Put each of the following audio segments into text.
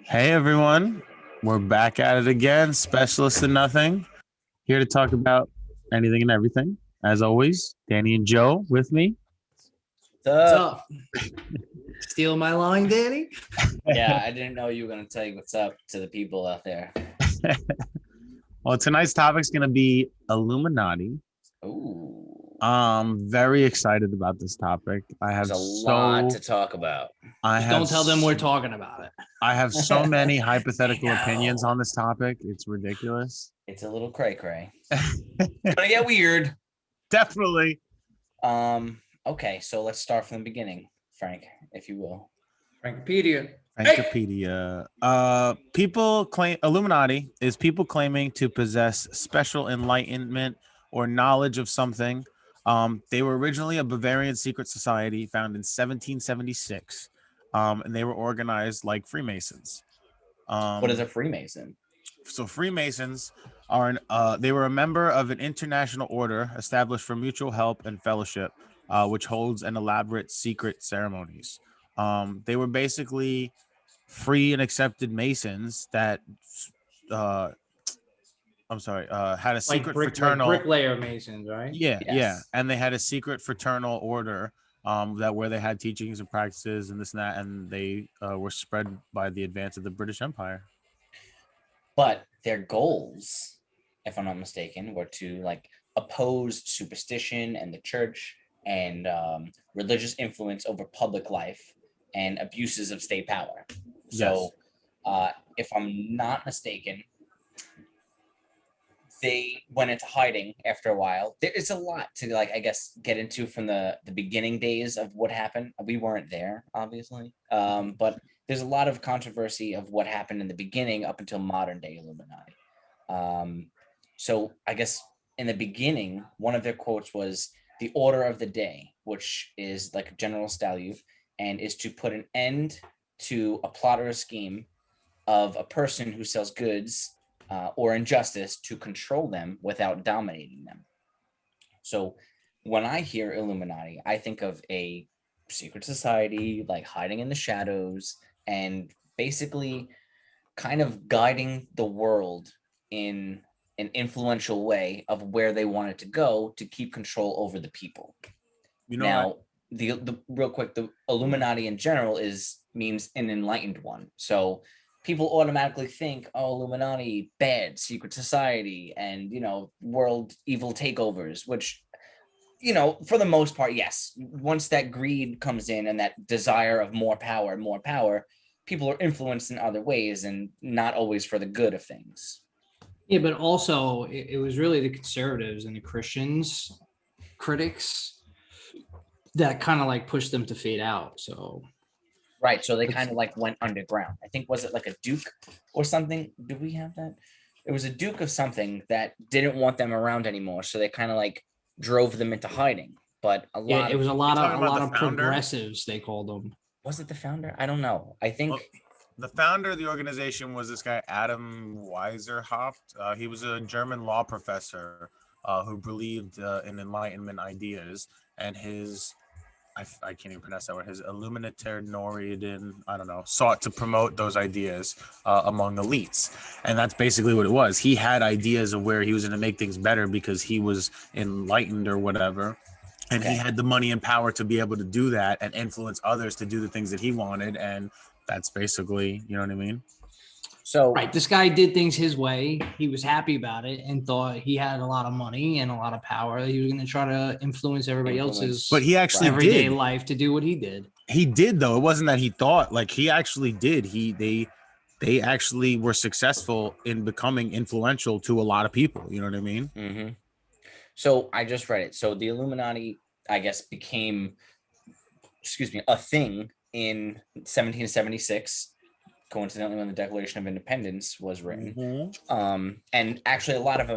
Hey everyone, we're back at it again. Specialists in nothing, here to talk about anything and everything. As always, Danny and Joe with me. What's up? up? Steal my line, Danny? Yeah, I didn't know you were going to tell you what's up to the people out there. Well, tonight's topic is going to be Illuminati. Ooh, Very excited about this topic. I have there's a lot to talk about. Just don't tell them we're talking about it. I have so many hypothetical I know. opinions on this topic. It's ridiculous. It's a little cray-cray. It's going to get weird. Definitely. Okay, so let's start from the beginning, Frank, if you will. Frankopedia. People claim Illuminati is people claiming to possess special enlightenment or knowledge of something. They were originally a Bavarian secret society found in 1776, and they were organized like Freemasons. What is a Freemason? So Freemasons are they were a member of an international order established for mutual help and fellowship, which holds an elaborate secret ceremonies. They were basically free and accepted Masons that had a secret fraternal bricklayer Masons, right? yeah Yes. and they had a secret fraternal order that where they had teachings and practices and this and that, and they were spread by the advance of the British Empire. But their goals, if I'm not mistaken, were to oppose superstition and the church and religious influence over public life and abuses of state power. So if I'm not mistaken, they went into hiding after a while. There is a lot to I guess get into from the beginning days of what happened. We weren't there, obviously, but there's a lot of controversy of what happened in the beginning up until modern day Illuminati. So I guess in the beginning, one of their quotes was the order of the day, which is like a general statute and is to put an end to a plot or a scheme of a person who sells goods or injustice to control them without dominating them. So when I hear Illuminati, I think of a secret society, like hiding in the shadows and basically kind of guiding the world in an influential way of where they want it to go to keep control over the people. Now, the real quick, the Illuminati in general means an enlightened one. So people automatically think, oh, Illuminati, bad, secret society, and, world evil takeovers, which, for the most part, yes. Once that greed comes in and that desire of more power, people are influenced in other ways and not always for the good of things. Yeah, but also it was really the conservatives and the Christians, critics, that kind of pushed them to fade out. So right, so they kind of went underground. I think, was it like a duke or something? Do we have that? It was a duke of something that didn't want them around anymore, so they kind of drove them into hiding. But a lot it was a lot of founder? Progressives, they called them. Was it the founder? I don't know. I think the founder of the organization was this guy Adam Weishaupt. He was a German law professor who believed in Enlightenment ideas, and his I can't even pronounce that word. His Illuminatarian, I don't know, sought to promote those ideas among elites. And that's basically what it was. He had ideas of where he was going to make things better because he was enlightened or whatever. And he had the money and power to be able to do that and influence others to do the things that he wanted. And that's basically, you know what I mean? So right, this guy did things his way. He was happy about it and thought he had a lot of money and a lot of power. He was going to try to influence everybody else's but he actually everyday life to do what he did. He did, though. It wasn't that he thought, he actually did. They actually were successful in becoming influential to a lot of people. You know what I mean? Mm-hmm. So I just read it. So the Illuminati, I guess, became, a thing in 1776. Coincidentally, when the Declaration of Independence was written. Mm-hmm. And actually a lot of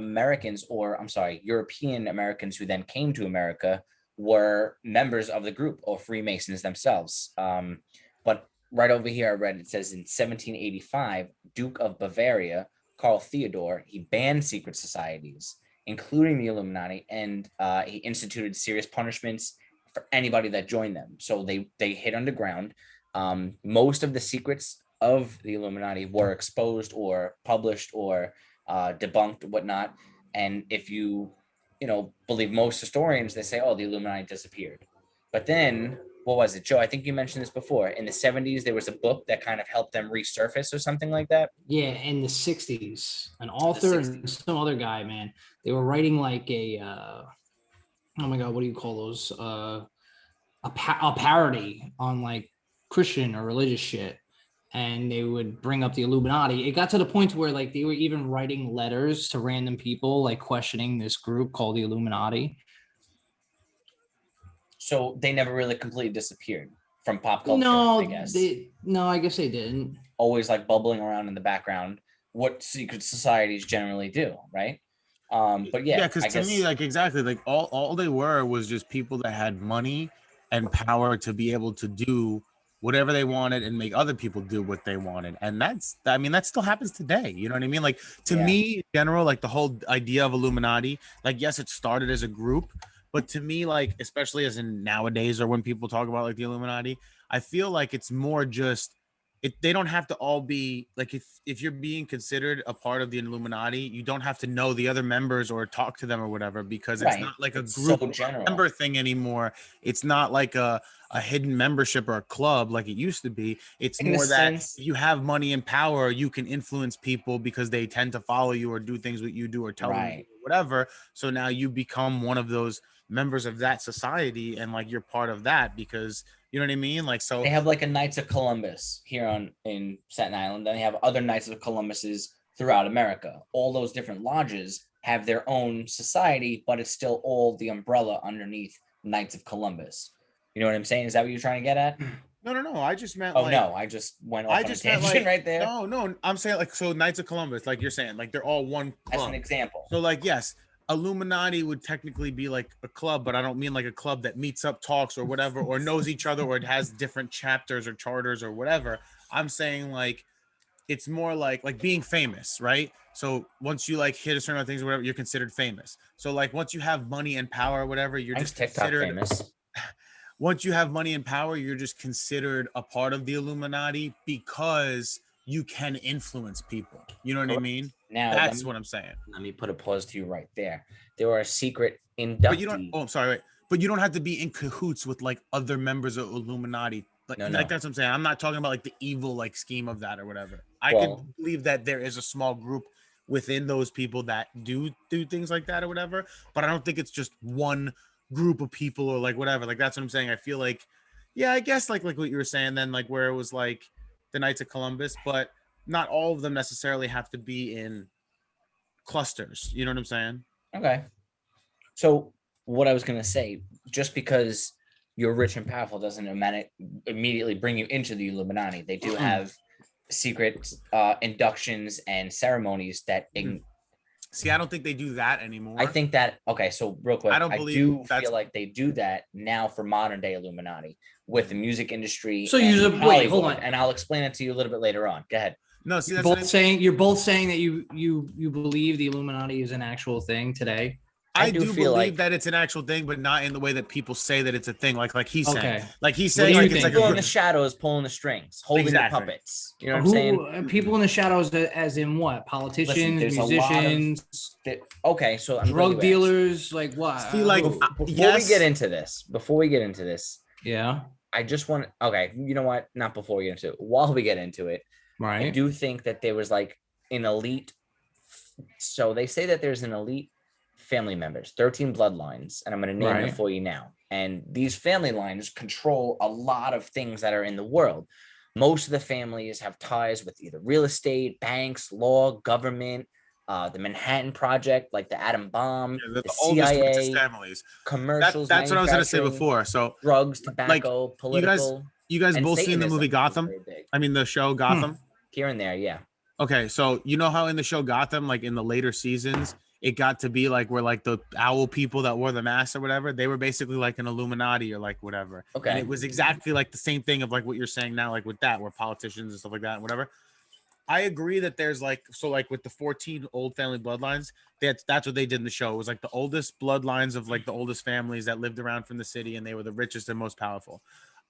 European Americans who then came to America were members of the group or Freemasons themselves. But right over here, I read it says in 1785, Duke of Bavaria, Karl Theodor, he banned secret societies, including the Illuminati, and he instituted serious punishments for anybody that joined them. So they hid underground. Most of the secrets of the Illuminati were exposed or published or debunked, whatnot. And if you believe most historians, they say, oh, the Illuminati disappeared. But then, what was it, Joe? I think you mentioned this before. In the 70s, there was a book that kind of helped them resurface or something like that. Yeah, in the 60s, an The author and 60s. some other guy, man, they were writing like a oh my god, what do you call those? A parody on like Christian or religious shit, and they would bring up the Illuminati. It got to the point where like they were even writing letters to random people, like questioning this group called the Illuminati. So they never really completely disappeared from pop culture, I guess. I guess they didn't. Always like bubbling around in the background, what secret societies generally do, right? But yeah, because to me, like exactly, like all they were was just people that had money and power to be able to do whatever they wanted and make other people do what they wanted. And that still happens today. You know what I mean? Like to me, in general, like the whole idea of Illuminati, like yes, it started as a group, but to me, like especially as in nowadays or when people talk about like the Illuminati, I feel like it's more just they don't have to all be like if you're being considered a part of the Illuminati, you don't have to know the other members or talk to them or whatever, because it's not like it's a group member thing anymore. It's not like a hidden membership or a club like it used to be. It's more that if you have money and power, you can influence people because they tend to follow you or do things what you do or tell them whatever. So now you become one of those members of that society and like you're part of that because you know what I mean? Like, so they have like a Knights of Columbus here in Staten Island. Then they have other Knights of Columbuses throughout America. All those different lodges have their own society, but it's still all the umbrella underneath Knights of Columbus. You know what I'm saying? Is that what you're trying to get at? No. I just meant. I just went off on a tangent right there. No. I'm saying like so Knights of Columbus, like you're saying, like they're all one club. As an example. So like yes. Illuminati would technically be like a club, but I don't mean like a club that meets up, talks or whatever, or knows each other, or it has different chapters or charters or whatever. I'm saying like it's more like being famous, right? So once you like hit a certain things or whatever, you're considered famous. So like once you have money and power or whatever, you're just considered famous. Once you have money and power, you're just considered a part of the Illuminati because you can influence people. You know what I mean? Now that's what I'm saying. Let me put a pause to you right there. There are secret inductees. But you don't. Oh, I'm sorry. Wait. But you don't have to be in cahoots with like other members of Illuminati. Like that's what I'm saying. I'm not talking about like the evil like scheme of that or whatever. I can believe that there is a small group within those people that do things like that or whatever. But I don't think it's just one group of people or like whatever. Like that's what I'm saying. I feel like, yeah, I guess like what you were saying then, like where it was like the Knights of Columbus, but not all of them necessarily have to be in clusters. You know what I'm saying? Okay. So what I was going to say, just because you're rich and powerful doesn't immediately bring you into the Illuminati. They do have secret inductions and ceremonies that see, I don't think they do that anymore. I think that, okay, so real quick, I do feel like they do that now for modern day Illuminati with the music industry. So wait, hold on. And I'll explain it to you a little bit later on. Go ahead. No, see, you're both saying that you believe the Illuminati is an actual thing today. I do believe that it's an actual thing, but not in the way that people say that it's a thing. Like he's saying, like he's saying, like it's like people in the shadows pulling the strings, holding the puppets. You know what I'm saying? People in the shadows, as in what? Politicians, musicians. Okay, so drug dealers, like what? See, like before we get into this, yeah, I just want. Okay, you know what? Not before we get into it. While we get into it, right? I do think that there was like an elite. So they say that there's an elite family members, 13 bloodlines, and I'm going to name them for you now. And these family lines control a lot of things that are in the world. Most of the families have ties with either real estate, banks, law, government, the Manhattan Project, like the atom bomb, the CIA, families. Commercials. That's what I was going to say before. So drugs, tobacco, like, political. You guys both seen the movie Gotham? I mean, the show Gotham? Here and there, yeah. Okay, so you know how in the show Gotham, like in the later seasons, it got to be like where like the owl people that wore the masks or whatever, they were basically like an Illuminati or like whatever. Okay. And it was exactly like the same thing of like what you're saying now, like with that, where politicians and stuff like that and whatever. I agree that there's like, so like with the 14 old family bloodlines, that's what they did in the show. It was like the oldest bloodlines of like the oldest families that lived around from the city and they were the richest and most powerful.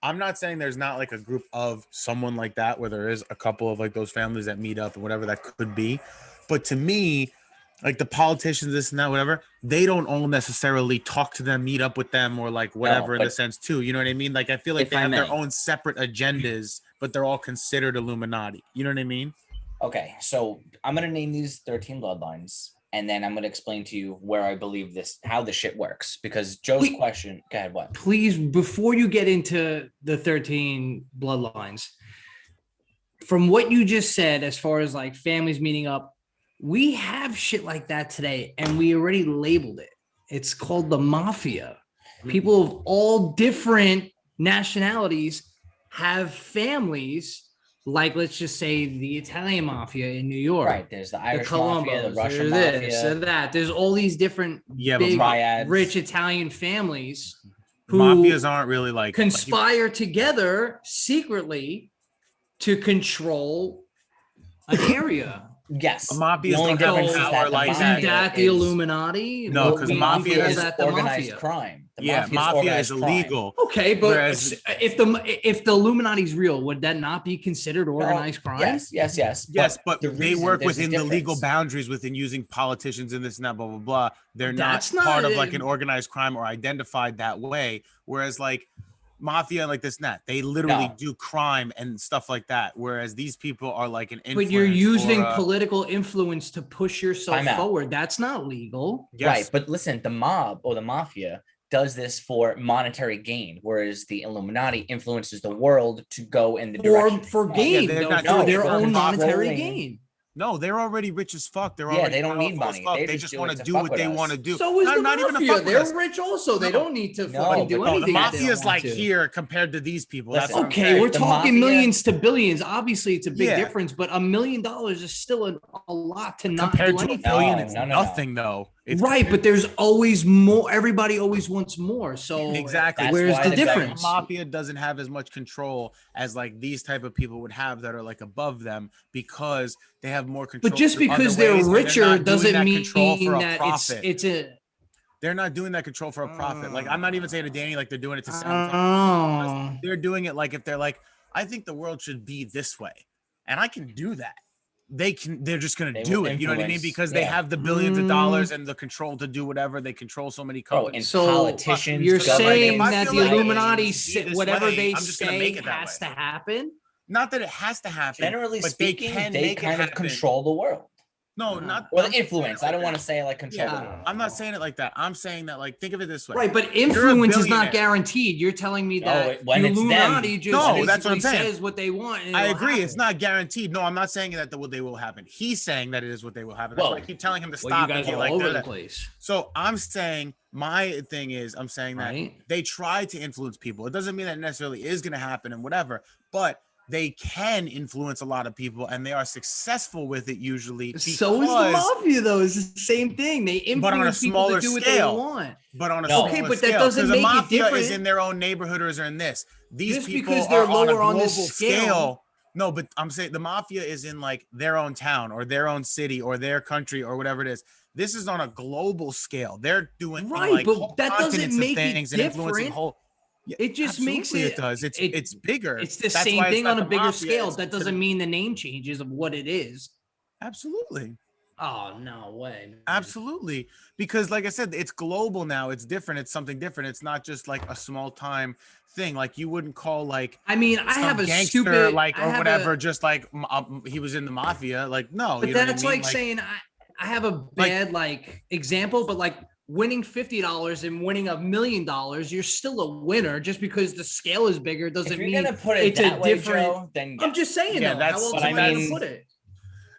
I'm not saying there's not like a group of someone like that where there is a couple of like those families that meet up and whatever that could be. But to me, like the politicians, this and that, whatever, they don't all necessarily talk to them, meet up with them, or like whatever in the but sense too. You know what I mean? Like I feel like if they I have their may. own separate agendas, but they're all considered Illuminati. You know what I mean? Okay, so I'm gonna name these 13 bloodlines, and then I'm gonna explain to you where I believe how this shit works. Because Joe's Wait. question, go ahead, what? Please, before you get into the 13 bloodlines, from what you just said, as far as like families meeting up, we have shit like that today, and we already labeled it. It's called the mafia. People of all different nationalities have families, like let's just say the Italian mafia in New York. Right, there's the The Irish mafia, the Colombos, Russian there's this mafia. and that. There's all these different Yeah, but big, triads. rich Italian families who Mafias aren't really like conspire together secretly to control an area. Yes. Mafias The only don't have difference is power that the like Isn't mafia that the is- Illuminati? No, Well, 'cause we mafia call is that the organized mafia. crime. The yeah, mafia is mafia organized is crime. illegal. Okay, but Whereas- if the Illuminati's real, would that not be considered organized crime? Yes. Yes, but the they reason work there's a within the legal difference- boundaries within using politicians and this and that, blah, blah, blah. They're That's not part not- of like an organized crime or identified that way. Whereas like mafia and like this and that, they literally No. do crime and stuff like that. Whereas these people are like an influence. But you're using or, political influence to push yourself Time out. forward. That's not legal. yes, Right, but listen, the mob or the mafia does this for monetary gain, whereas the Illuminati influences the world to go in the Or direction. for they gain, want. they're though, not for doing their it for own monetary controlling- gain. No, they're already rich as fuck. They're Yeah, already they don't need powerful as money. fuck. They They just just do want it to to do fuck what with they us. want to do. So is the not even to mafia. fuck with They're us. rich also. They No. don't need to No, fucking do but No, anything. the that they mafia don't is want like to. here compared to these people. That's Listen, what I'm Okay, saying. we're The talking mafia- millions to billions. Obviously, it's a big Yeah. difference, but $1 million is still a lot to not compared do to a anything. billion, No, it's no. nothing though. It's Right, but there's always more. Everybody always wants more. So exactly. That's where's why the the government- difference? The mafia doesn't have as much control as like these type of people would have that are like above them because they have more control. But just through other because they're ways, and richer not doing doesn't that mean control for a that profit. it's a. They're not doing that control for a profit. Like I'm not even saying to Danny like they're doing it to sabotage. Oh. They're doing it like if they're like, I think the world should be this way, and I can do that. They're just gonna They do will it. You know what I mean? influence, Because they yeah. have the billions of dollars and the control to do whatever. They control so many Bro, companies. and So, politicians. You're government, saying if I that feel the like Illuminati, it's be this whatever way, they I'm just gonna say make it that has way. to happen. Not that it has to happen. Generally but speaking, they can they make it kind of happen. control the world. No, not Or I'm the influence. I don't want to say like control. Yeah, the world. I'm not saying it like that. I'm saying that like think of it this way. Right, but You're a influence is not billionaire. guaranteed. You're telling me No, that when the it's them- Illuminati just No, that's what I'm basically saying. says what they want. And I it'll agree. It's happen. not guaranteed. No, I'm not saying that they will happen. He's saying that it is what they will happen. That's Whoa. why I keep telling him to Well, stop. you guys and be are like, all over da, the da. place, So I'm saying my thing is I'm saying that right? they try to influence people. It doesn't mean that necessarily is going to happen and whatever, but they can influence a lot of people and they are successful with it usually. So is the because- mafia, though. It's the same thing. They But on a influence people smaller to do what scale. they want. But on a No. smaller Okay, but that scale, doesn't 'cause the make it mafia is different. in their own neighborhood or is in this. These Just people because they're are on a lower on global this scale. No, but I'm saying the mafia is in like their own town or their own city or their country or whatever it is. This is on a global scale. They're doing Right, like but whole that doesn't continents of make it things and influencing different. whole. Yeah, It just makes absolutely it. does. It's bigger. It's the That's same why it's thing not on a the bigger mafia, scale. it's That the- doesn't mean the name changes of what it is. Absolutely. Oh no way! man. Absolutely. Because like I said, it's global now. It's different. It's something different. It's not just like a small time thing. Like you wouldn't call like I mean, I some have a gangster stupid like I or have whatever, a- just like he was in the mafia. Like no, but you know what I that's mean? like saying I have a bad like example, but like winning $50 and winning $1 million, you're still a winner. Just because the scale is bigger If doesn't you're mean gonna put it it's that a way, different. Joe, then I'm yes. just saying, Yeah, though. that's- How else but am I I gonna mean- put it?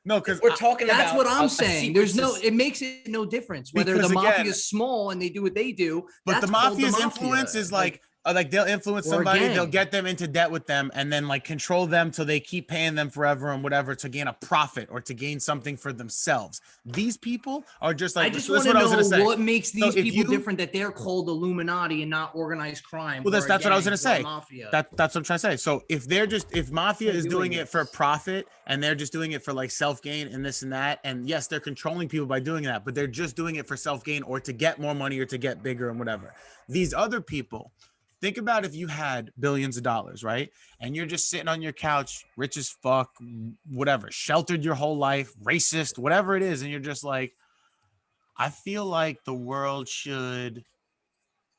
no, because We're talking That's about what I'm a saying. There's no. sequence of- It makes it no difference whether Because the mafia again- is small and they do what they do. but the that's called mafia's mafia. influence is like they'll influence Or a somebody, they'll gang. get them into debt with them, and then like control them till they keep paying them forever and whatever to gain a profit or to gain something for themselves. These people are just like I just so want that's to what I was gonna know say. what makes these if people you- different that they're called Illuminati and not organized crime. Well, or that's what I was gonna gangs or say. Mafia. That's what I'm trying to say. So if mafia They're is doing doing it for this. profit and they're just doing it for like self gain and this and that, and yes, they're controlling people by doing that, but they're just doing it for self gain or to get more money or to get bigger and whatever. These other people Think about if you had billions of dollars, right? And you're just sitting on your couch, rich as fuck, whatever, sheltered your whole life, racist, whatever it is. And you're just like, I feel like the world should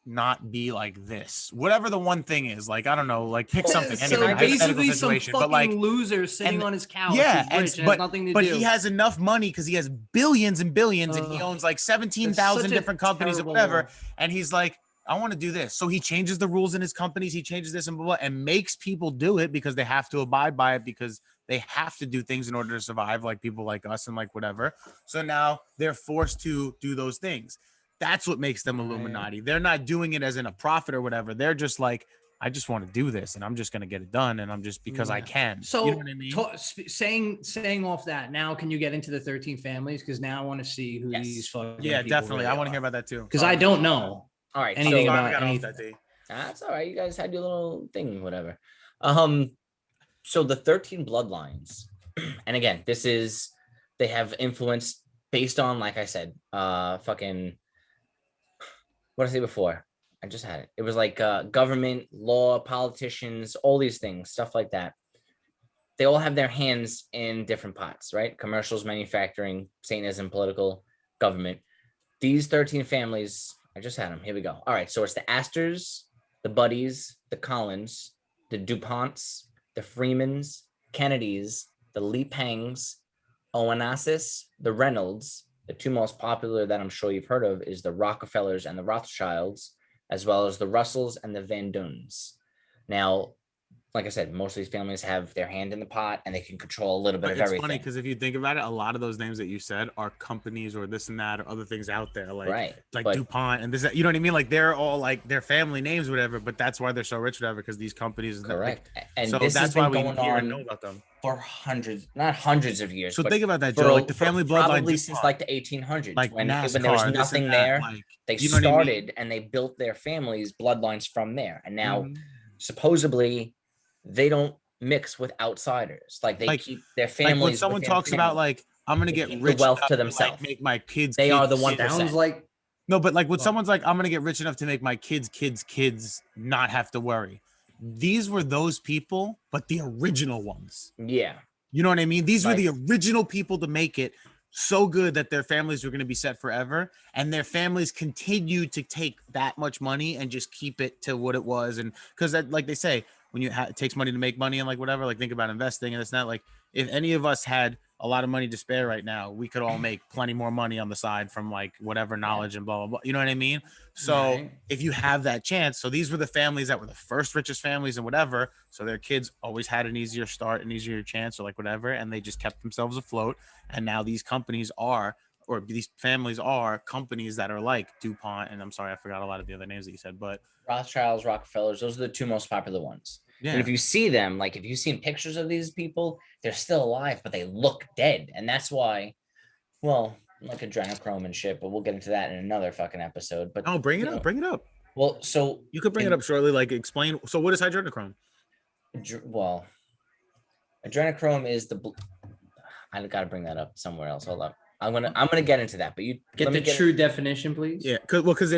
not be like this. Whatever the one thing is, like, I don't know, like pick something, So anything, hypothetical basically, some situation. fucking But like, loser sitting and on his couch yeah, who's rich and but has nothing to but do. he has enough money because he has billions and billions, and he owns like 17,000 different companies or whatever. And he's like, I want to do this. So he changes the rules in his companies. He changes this and blah, blah, and makes people do it because they have to abide by it because they have to do things in order to survive, like people like us and like whatever. So now they're forced to do those things. That's what makes them Illuminati. They're not doing it as in a profit or whatever. They're just like, I just want to do this and I'm just going to get it done. And I'm just because I can. So you know what I mean? saying off that, now can you get into the 13 families? Because now I want to see who these fucking Yeah, people definitely. really I want to are. hear about that too. Because I don't know All right. anything So, Sorry, about we got off anything. that day. that's all right. You guys had your little thing, whatever. So the 13 bloodlines, and again, they have influence based on, like I said, fucking, what did I say before? I just had it. It was like government, law, politicians, all these things, stuff like that. They all have their hands in different pots, right? Commercials, manufacturing, Satanism, political, government. These 13 families, I just had them. Here we go. All right. So it's the Astors, the Buddys, the Collins, the DuPonts, the Freemans, Kennedys, the Lee Pangs, Onassis, the Reynolds. The two most popular that I'm sure you've heard of is the Rockefellers and the Rothschilds, as well as the Russells and the Van Duns. Now, like I said, most of these families have their hand in the pot and they can control a little bit of everything. It's funny because if you think about it, a lot of those names that you said are companies or this and that or other things out there, like but DuPont and this. You know what I mean? Like they're all like their family names, whatever. But that's why they're so rich, whatever. Because these companies, correct, and so this that's why we going hear on and know about them for hundreds, not hundreds of years. So but think about that, for Joe. Like the family bloodline, probably since like the 1800s, like when NASCAR, there was nothing there, like, they you know started what I mean? and they built their families bloodlines from there, and now Mhm. supposedly they don't mix with outsiders. Like they keep their families. Like when someone talks about like I'm gonna get rich the wealth enough to themselves, like, make my kids. They kids, are the 1%. Sounds like no, but like when someone's like I'm gonna get rich enough to make my kids not have to worry. These were those people, but the original ones. Yeah. You know what I mean? These were the original people to make it so good that their families were going to be set forever, and their families continued to take that much money and just keep it to what it was. And because like they say, when it takes money to make money and like whatever, like think about investing, and it's not like if any of us had a lot of money to spare right now, we could all make plenty more money on the side from like whatever knowledge and blah blah blah. You know what I mean? So if you have that chance, so these were the families that were the first richest families and whatever, so their kids always had an easier start, an easier chance, or like whatever, and they just kept themselves afloat. And now these companies are, or these families are companies that are like DuPont, and I'm sorry, I forgot a lot of the other names that you said, but Rothschilds, Rockefellers, those are the two most popular ones. Yeah. And if you see them, like if you've seen pictures of these people, they're still alive, but they look dead. And that's why, well, like adrenochrome and shit, but we'll get into that in another fucking episode. But bring it up. Well, so you could bring it up shortly, like explain. So what is hydrochrome? Well, adrenochrome is I gotta bring that up somewhere else. Hold up. I'm gonna get into that, but you get the true definition, please. Yeah, because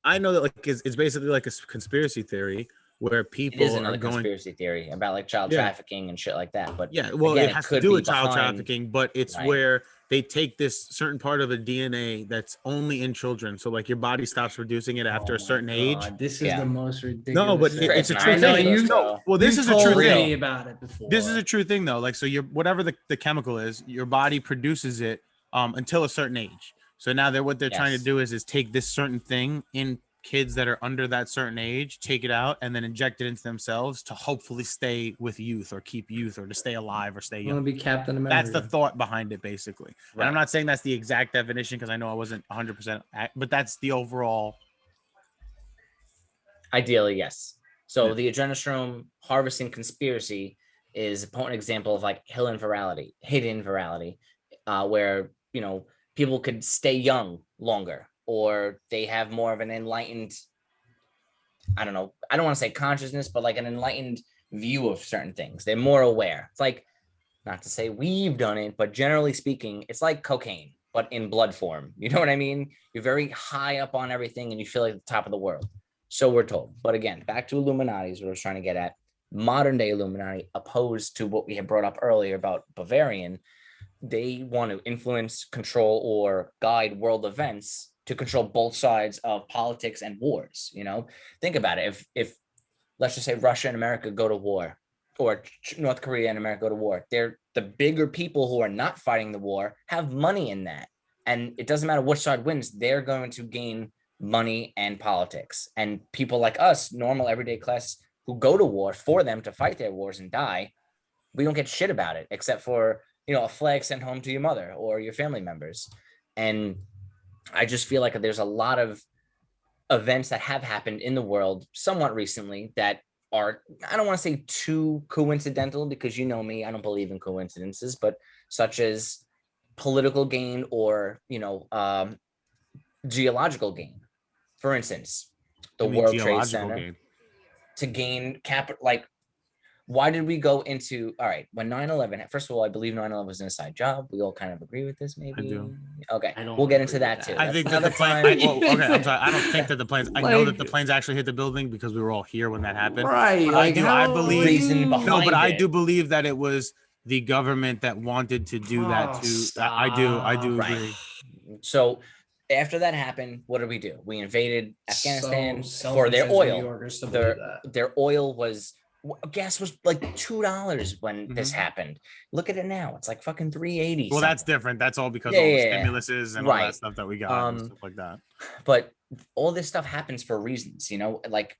I know that like it's basically like a conspiracy theory where people it is another conspiracy theory about like child trafficking and shit like that. But well, again, it has to do with child trafficking, but it's where they take this certain part of a DNA that's only in children. So like your body stops producing it after a certain age. This is the most ridiculous. No, but it's a true thing. Well, this is a true thing. About it before. This is a true thing though. Like so, whatever the chemical is, your body produces it until a certain age. So now what they're trying to do is take this certain thing in kids that are under that certain age, take it out and then inject it into themselves to hopefully stay with youth or keep youth or to stay alive or stay young. Want to be Captain America. That's the thought behind it, basically. Right. And I'm not saying that's the exact definition because I know I wasn't 100%, but that's the overall. Ideally, yes. So the adrenochrome harvesting conspiracy is a potent example of like hidden virality, where people could stay young longer, or they have more of an enlightened, I don't know, I don't want to say consciousness, but like an enlightened view of certain things. They're more aware. It's like, not to say we've done it, but generally speaking, it's like cocaine, but in blood form. You know what I mean? You're very high up on everything and you feel like the top of the world. So we're told. But again, back to Illuminati is what I was trying to get at. Modern day Illuminati, opposed to what we had brought up earlier about Bavarian, they want to influence, control, or guide world events to control both sides of politics and wars. Think about it. If let's just say Russia and America go to war, or North Korea and America go to war, they're the bigger people who are not fighting the war have money in that. And it doesn't matter which side wins, they're going to gain money and politics. And people like us, normal everyday class, who go to war for them to fight their wars and die, we don't get shit about it, except for, a flag sent home to your mother or your family members. And I just feel like there's a lot of events that have happened in the world somewhat recently that are, I don't want to say too coincidental, because you know me, I don't believe in coincidences, but such as political gain or, geological gain. For instance, the World Trade Center to gain capital. Like, why did we go into, all right, when 9/11, first of all, I believe 9/11 was an inside job. We all kind of agree with this, maybe. I do. Okay, we'll get into that too. I think that the plane. Okay, I'm sorry. I don't think that the planes. I know that the planes actually hit the building because we were all here when that happened. Right. Like, I believe. Reason behind no, but it. I do believe that it was the government that wanted to do that too. I do Right. agree. So after that happened, what did we do? We invaded Afghanistan So for their selfish as New oil. Yorkers to believe that. Their oil was, gas was like $2 when this happened. Look at it now; it's like fucking $3.80. Well, that's different. That's all because all the stimuluses and all that stuff that we got and stuff like that. But all this stuff happens for reasons, like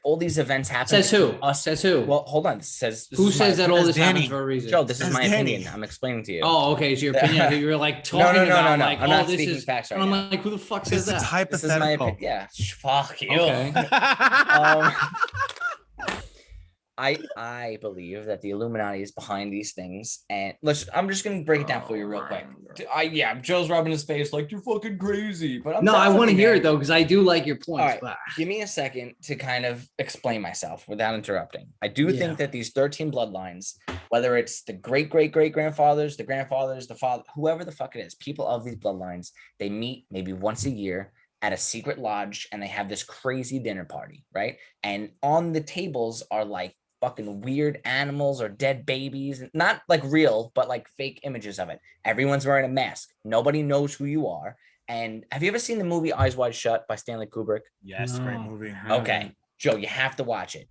all these events happen. Says who? Us. Says who? Well, hold on. Who says that all this happens Danny. for a reason? Joe, this is my Danny. opinion. I'm explaining to you. Oh, okay. So your opinion, you were like talking about no. like, I'm not this speaking is facts right and I'm now. like, who the fuck says It's that? This is my hypothetical. opinion. Yeah, fuck you. Okay. I believe that the Illuminati is behind these things, and I'm just gonna break it down for you real quick. Joe's rubbing his face like you're fucking crazy, but I want to hear it though, because I do like your points. All right, but give me a second to kind of explain myself without interrupting. I do think that these 13 bloodlines, whether it's the great grandfathers, the grandfathers, the father, whoever the fuck it is, people of these bloodlines, they meet maybe once a year at a secret lodge and they have this crazy dinner party, right? And on the tables are like fucking weird animals or dead babies, not like real, but like fake images of it. Everyone's wearing a mask. Nobody knows who you are. And have you ever seen the movie Eyes Wide Shut by Stanley Kubrick? Yes, great movie. Okay, Joe, you have to watch it.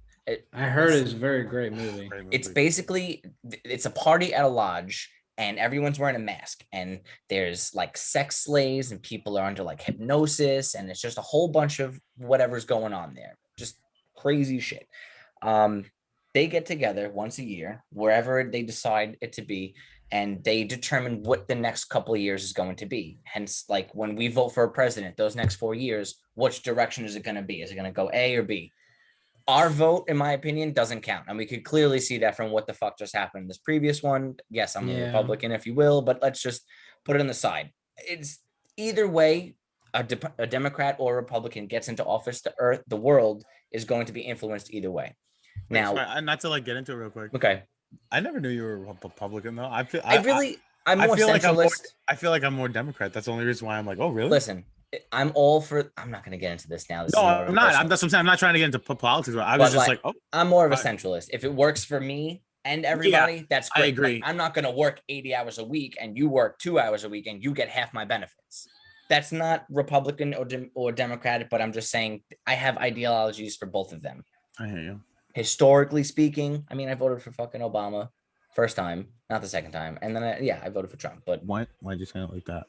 I heard it's a very great movie. It's basically, it's a party at a lodge and everyone's wearing a mask and there's like sex slaves and people are under like hypnosis and it's just a whole bunch of whatever's going on there. Just crazy shit. They get together once a year, wherever they decide it to be, and they determine what the next couple of years is going to be. Hence, like when we vote for a president, those next 4 years, which direction is it going to be? Is it going to go A or B? Our vote, in my opinion, doesn't count. And we could clearly see that from what the fuck just happened in this previous one. Yes, I'm a Republican, if you will, but let's just put it on the side. It's either way, a Democrat or a Republican gets into office, the world is going to be influenced either way. Now, not to like get into it real quick. Okay. I never knew you were a Republican though. I'm more centralist. I feel like I'm more Democrat. That's the only reason why I'm like, oh really? Listen, I'm all for. I'm not going to get into this now. I'm not. That's what I'm saying. I'm not trying to get into politics. I was just like, oh. I'm more of a centralist. If it works for me and everybody, that's great. I agree. I'm not going to work 80 hours a week and you work 2 hours a week and you get half my benefits. That's not Republican or Democratic, but I'm just saying I have ideologies for both of them. I hear you. Historically speaking, I mean, I voted for fucking Obama first time, not the second time. And then, I voted for Trump. But why'd you say it like that?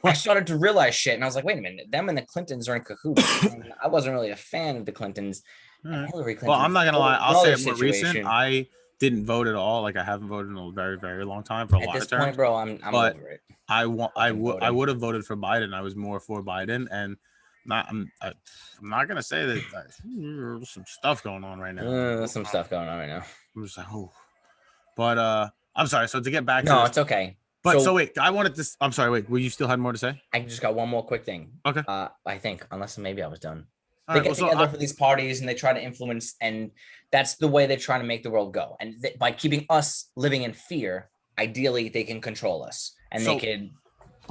I started to realize shit. And I was like, wait a minute, them and the Clintons are in cahoots. I wasn't really a fan of the Clintons. Right. Hillary Clinton. Well, I'm not going to lie. I'll say it more recent. I didn't vote at all. Like I haven't voted in a very, very long time for a lot of terms. At this point, bro, I'm over it. I would have voted for Biden. I was more for Biden, and I'm not gonna say that there's some stuff going on right now. There's some stuff going on right now. I'm just like, oh, but I'm sorry. So to get back to no, it's okay. But so wait, I wanted to. I'm sorry. Wait, you still had more to say? I just got one more quick thing. Okay. I think unless maybe I was done. All they right, get together for these parties and they try to influence, and that's the way they're trying to make the world go. And by keeping us living in fear, ideally they can control us, and they can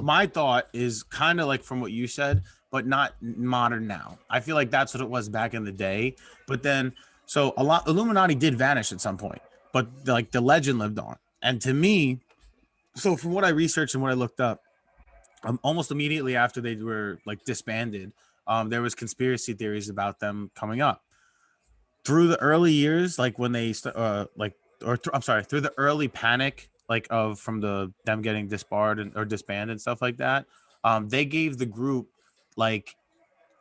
my thought is kind of like from what you said, but not modern now. I feel like that's what it was back in the day. But then, so a lot Illuminati did vanish at some point, but like the legend lived on. And to me, so from what I researched and what I looked up, almost immediately after they were like disbanded, there was conspiracy theories about them coming up through the early years, like when they I'm sorry, through the early panic, like of from them getting disbarred or disbanded and stuff like that. They gave the group like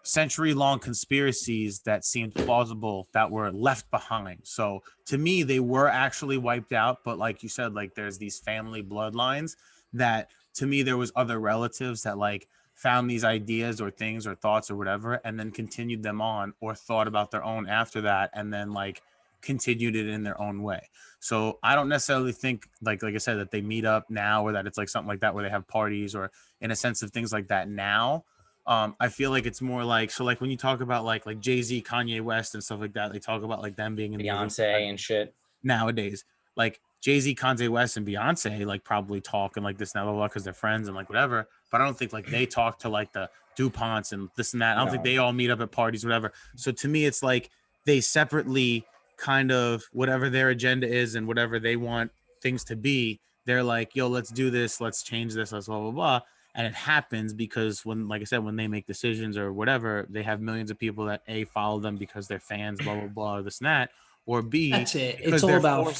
century-long conspiracies that seemed plausible that were left behind. So to me, they were actually wiped out. But like you said, like there's these family bloodlines that to me there was other relatives that like found these ideas or things or thoughts or whatever and then continued them on or thought about their own after that and then like continued it in their own way. So I don't necessarily think like I said that they meet up now or that it's like something like that where they have parties or in a sense of things like that now. I feel like it's more like, so like when you talk about like Jay-Z, Kanye West and stuff like that, they talk about like them being in Beyonce and shit nowadays. Like Jay-Z, Kanye West, and Beyonce like probably talk and like this now because they're friends and like whatever. But I don't think like they talk to like the DuPonts and this and that. I don't think they all meet up at parties, whatever. So to me, it's like they separately kind of whatever their agenda is and whatever they want things to be. They're like, yo, let's do this, let's change this, let's blah blah blah. And it happens because when, like I said, when they make decisions or whatever, they have millions of people that A, follow them because they're fans, blah, blah, blah, this and that, or B, That's it. because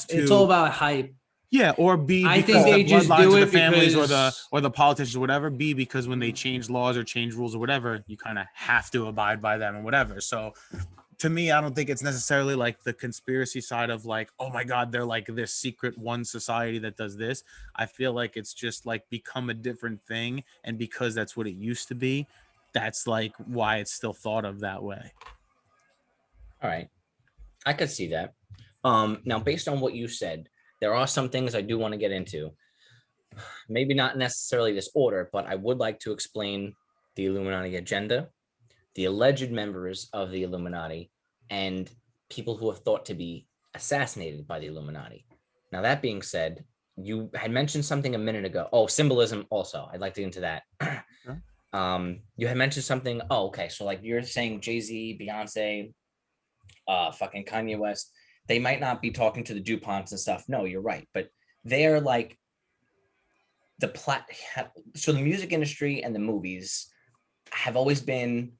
It's all about hype. Yeah, or B, I because think they the just bloodlines do of the it families because... or the politicians or whatever. B, because when they change laws or change rules or whatever, you kind of have to abide by them and whatever. So to me, I don't think it's necessarily like the conspiracy side of like, oh my God, they're like this secret one society that does this. I feel like it's just like become a different thing. And because that's what it used to be, that's like why it's still thought of that way. All right. I could see that. Now, based on what you said, there are some things I do want to get into. Maybe not necessarily this order, but I would like to explain the Illuminati agenda, the alleged members of the Illuminati, and people who are thought to be assassinated by the Illuminati. Now, that being said, you had mentioned something a minute ago. Oh, symbolism also. I'd like to get into that. Sure. You had mentioned something. Oh, okay. So like you're saying Jay-Z, Beyonce, fucking Kanye West, they might not be talking to the DuPonts and stuff. No, you're right. But they are like so the music industry and the movies have always been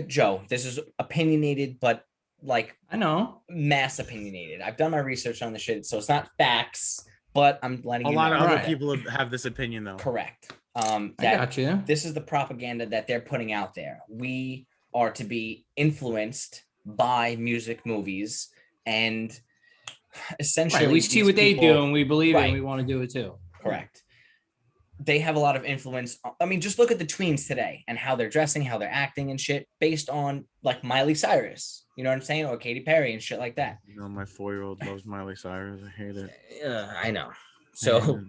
Joe, this is opinionated, but like I know mass opinionated. I've done my research on the shit, so it's not facts, but I'm letting you know. A lot of other people have this opinion though. Correct. I got you. This is the propaganda that they're putting out there. We are to be influenced by music, movies, and essentially we see what they do and we believe it and we want to do it too. Correct. They have a lot of influence. I mean, just look at the tweens today and how they're dressing, how they're acting and shit based on like Miley Cyrus, you know what I'm saying? Or Katy Perry and shit like that. You know, my 4-year-old loves Miley Cyrus. I hate it. I know. So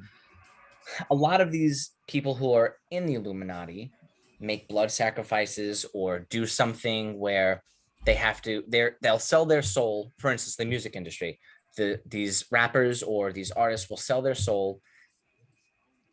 a lot of these people who are in the Illuminati make blood sacrifices or do something where they have to, they'll sell their soul. For instance, the music industry, these rappers or these artists will sell their soul.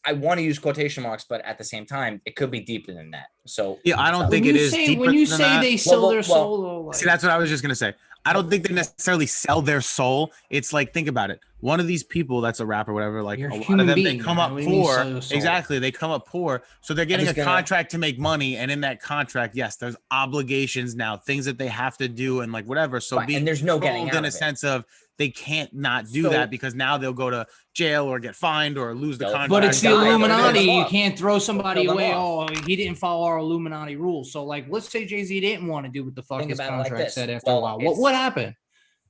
I want to use quotation marks, but at the same time, it could be deeper than that. So yeah, I don't think it is deeper when you than say that. They sell their soul. Like, see, that's what I was just gonna say. I don't think they necessarily sell their soul. It's like, think about it. One of these people that's a rapper, whatever, like a lot of them, they come up poor. Exactly, they come up poor, so they're getting a contract to make money, and in that contract, yes, there's obligations now, things that they have to do, and like whatever. So and there's no getting out in a sense of they can't not do that because now they'll go to jail or get fined or lose the contract. But it's the Illuminati. You can't throw somebody away. Oh, he didn't follow our Illuminati rules. So, like, let's say Jay-Z didn't want to do what the fuck his contract said after a while. What happened?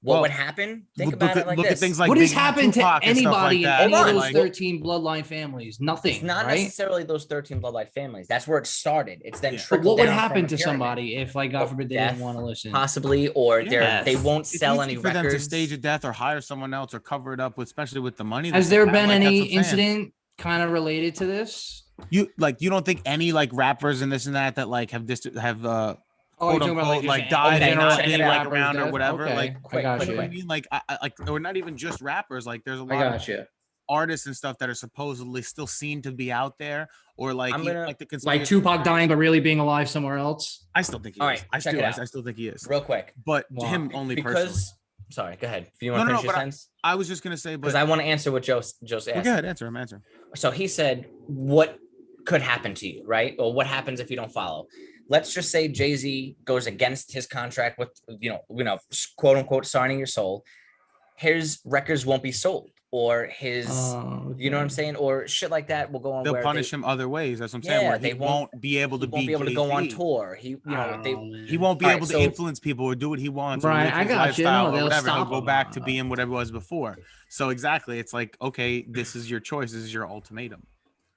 What would happen? Think about it like this. At things like what has happened to anybody in any of those 13 bloodline families? Nothing. It's not necessarily those 13 bloodline families. That's where it started. It's then trickled down. What would happen to somebody if, like, God forbid, they didn't want to listen? Possibly, or they won't sell any records. For them to stage a death or hire someone else or cover it up with, especially with the money. Has there been any incident kind of related to this? You don't think any like rappers and this and that like have quote unquote, like died and not being like around or whatever. Okay. Like, I got you. I mean, like, or not even just rappers. Like, there's a lot. I got you. artists and stuff that are supposedly still seen to be out there, or like I'm even, gonna- like the conspiracy Like Tupac theories. dying but really being alive somewhere else. I still think he All is. right, I check do. it out. I still think he is. real quick. But Wow. him only personally. Because sorry, go ahead. If you No, want to no, finish your but sentence, I was just gonna say, because but I want to answer what Joe's well, asked. go ahead, answer him. So he said, what could happen to you, right? Or what happens if you don't follow? Let's just say Jay-Z goes against his contract with, quote unquote, signing your soul. His records won't be sold, or his, you know what I'm saying? Or shit like that will go on. They'll where punish him other ways. That's what I'm saying. Yeah, Where he they won't- won't be able to he won't be able to go on tour. He He won't be All right, able to so- influence people or do what he wants. Or Right, live I his got you. lifestyle No, or they'll whatever. He'll stop go him. back to being whatever it was before. So exactly, it's like, okay, this is your choice. This is your ultimatum.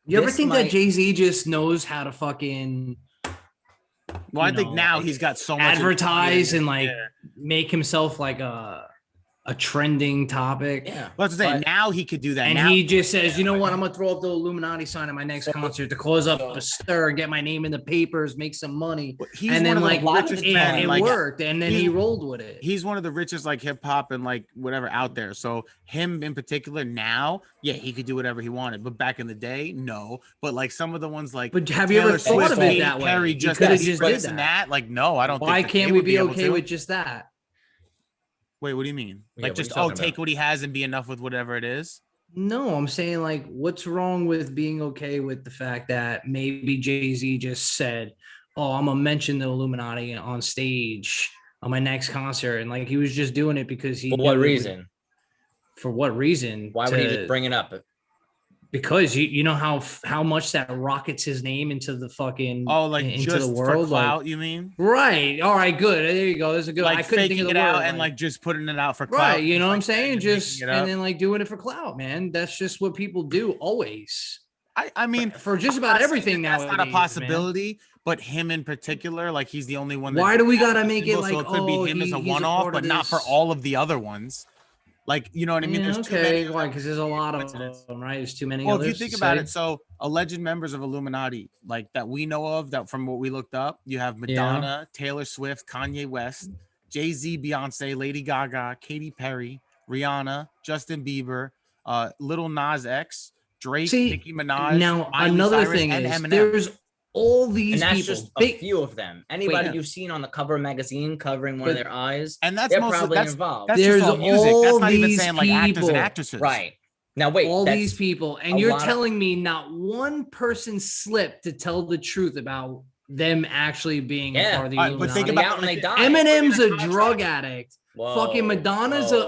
You ever This think might- that Jay-Z just knows how to fucking Well, I you think know, now like, he's got so much advertise and experience. like make himself like a trending topic? Yeah. Well, that's what I'm saying. But- Now he could do that. And now he just says, you know what? I'm gonna throw up the Illuminati sign at my next concert to cause up a stir, get my name in the papers, make some money. he's And one then of the like richest it, men. it Like, worked, and then he he's- rolled with it. he's one of the richest like hip hop and like whatever out there. So him in particular now, yeah, he could do whatever he wanted. But back in the day, no. But like some of the ones like But have you ever Taylor thought Swift, of it Katy that way? Perry, He just coulda that just this did and that. that. Like, no, I don't Why think that can't they we would be able okay to. with just that? Wait, what do you mean? Yeah, Like what are just you talking take about? what he has and be enough with whatever it is? No, I'm saying like, what's wrong with being okay with the fact that maybe Jay-Z just said, "Oh, I'm gonna mention the Illuminati on stage on my next concert," and like he was just doing it because he. For knew what it would- reason? For what reason? Why would he To- just bring it up? Because you know how much that rockets his name into the fucking Oh, like into just the world, for clout, like, you mean? right? All right, good. There you go. There's a good. I Like couldn't think faking of the it word. out and like just putting it out for clout. right. You know what I'm like, saying? and Just making it up. and then like doing it for clout, man. That's just what people do always. I mean, For just I'm about not saying everything that now. that's not a possibility, but him in particular, like he's the only one. Why do we gotta has make symbol, it so like, it could oh, be him as a he's a one-off, part but of not for this- all of the other ones. Like, you know what I mean? Yeah, There's too many. okay, why? Because there's a lot of them, right? There's too many. Well, if you others think to about say. it, so alleged members of Illuminati, like that we know of, that from what we looked up, you have Madonna, Taylor Swift, Kanye West, Jay-Z, Beyonce, Lady Gaga, Katy Perry, Rihanna, Justin Bieber, Little Nas X, Drake, See, Nicki Minaj. now Miley another Cyrus, thing and is Eminem. there's all these And that's people. just a few of them. Anybody yeah. you've seen on the cover of a magazine covering one of But- their eyes, And that's they're mostly probably that's involved. that's There's just all music. That's all not even these saying like actors and people. actresses. Right. Now wait, all that's- these people, a and you're lot of- telling me not one person slipped to tell the truth about them actually being a Yeah, part of the all right, but think Illuminati. about out and they like, die. Eminem's a contract. drug addict. Whoa, Fucking Madonna's a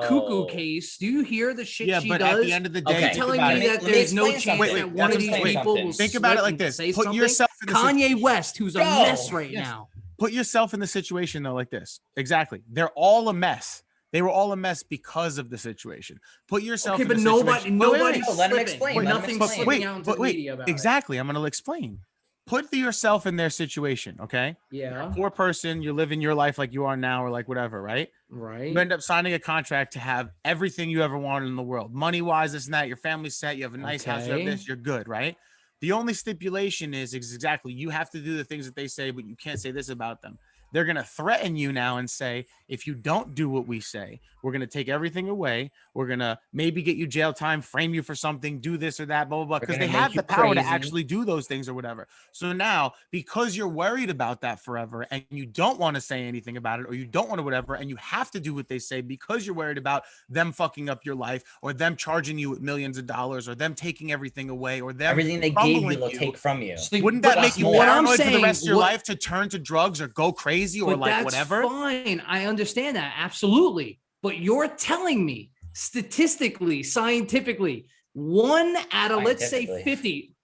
cuckoo whoa. case. Do you hear the shit Yeah, she but does? at the end of the day, Okay. think telling about me it. that Let me there's no explain chance something. that Wait, one of that's these what I'm saying. people will Think about it slip like and this. say Put something? yourself in the Kanye situation. West, who's a Go. mess right Yes. now. Put yourself in the situation though, like this. Exactly. They're all a mess. They were all a mess because of the situation. Put yourself Okay, in but the nobody, situation. Wait, wait, nobody's wait. No, let him slipping. explain, Wait, let him nothing's explain. slipping Wait, out into but the wait. media about Exactly. I'm going to explain. Put yourself in their situation, okay? it. Yeah, Poor person, you're living your life like you are now or like whatever, right? right. You end up signing a contract to have everything you ever wanted in the world. Money-wise, this and that. Your family's set. You have a nice house. You have Okay. this. You're good, right? The only stipulation is exactly you have to do the things that they say, but you can't say this about them. They're going to threaten you now and say, if you don't do what we say, we're going to take everything away. We're going to maybe get you jail time, frame you for something, do this or that, blah, blah, blah. Because they gonna have make you the power to crazy. actually do those things or whatever. So now, because you're worried about that forever and you don't want to say anything about it or you don't want to whatever, and you have to do what they say because you're worried about them fucking up your life or them charging you with millions of dollars or them taking everything away or them Everything they gave you, crumbling they'll take from you. See, Wouldn't that but make you what I'm paranoid for the saying, rest of your what- life to turn to drugs or go crazy or But like that's whatever? fine. I understand that absolutely. But you're telling me statistically, scientifically, 1 out of let's say Scientifically. 50.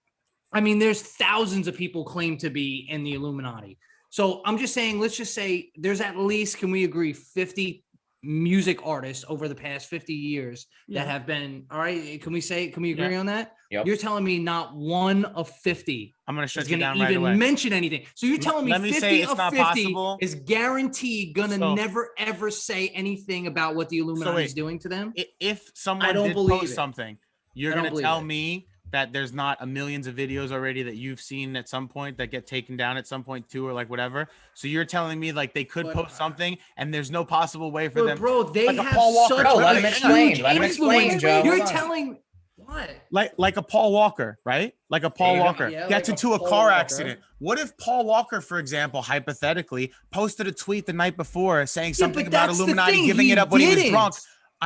I mean, there's thousands of people claim to be in the Illuminati. So I'm just saying, let's just say there's at least, can we agree, 50 music artists over the past 50 years that have been, all right, can we agree on that? Yep. You're telling me not one of 50 I'm gonna is shut you going to down right even away. mention anything. So you're telling me Let me 50 say it's of not 50 possible. is guaranteed going to So- never ever say anything about what the Illuminati is wait. doing to them? If someone don't did believe post it. something, you're I don't gonna believe tell it. me that there's not a millions of videos already that you've seen at some point that get taken down at some point too, or like whatever? So you're telling me like they could post something and there's no possible way for But them, bro, they like a have Paul Walker. such No, let a him explain. huge Let him explain, influence. Joe. You're Hold on. telling what? like a Paul Walker, right? Like a Paul There you go. Walker Yeah, gets like a into a Paul car Walker. accident. What if Paul Walker, for example, hypothetically, posted a tweet the night before saying something but about that's the Illuminati, thing, giving he it up when he was didn't. drunk?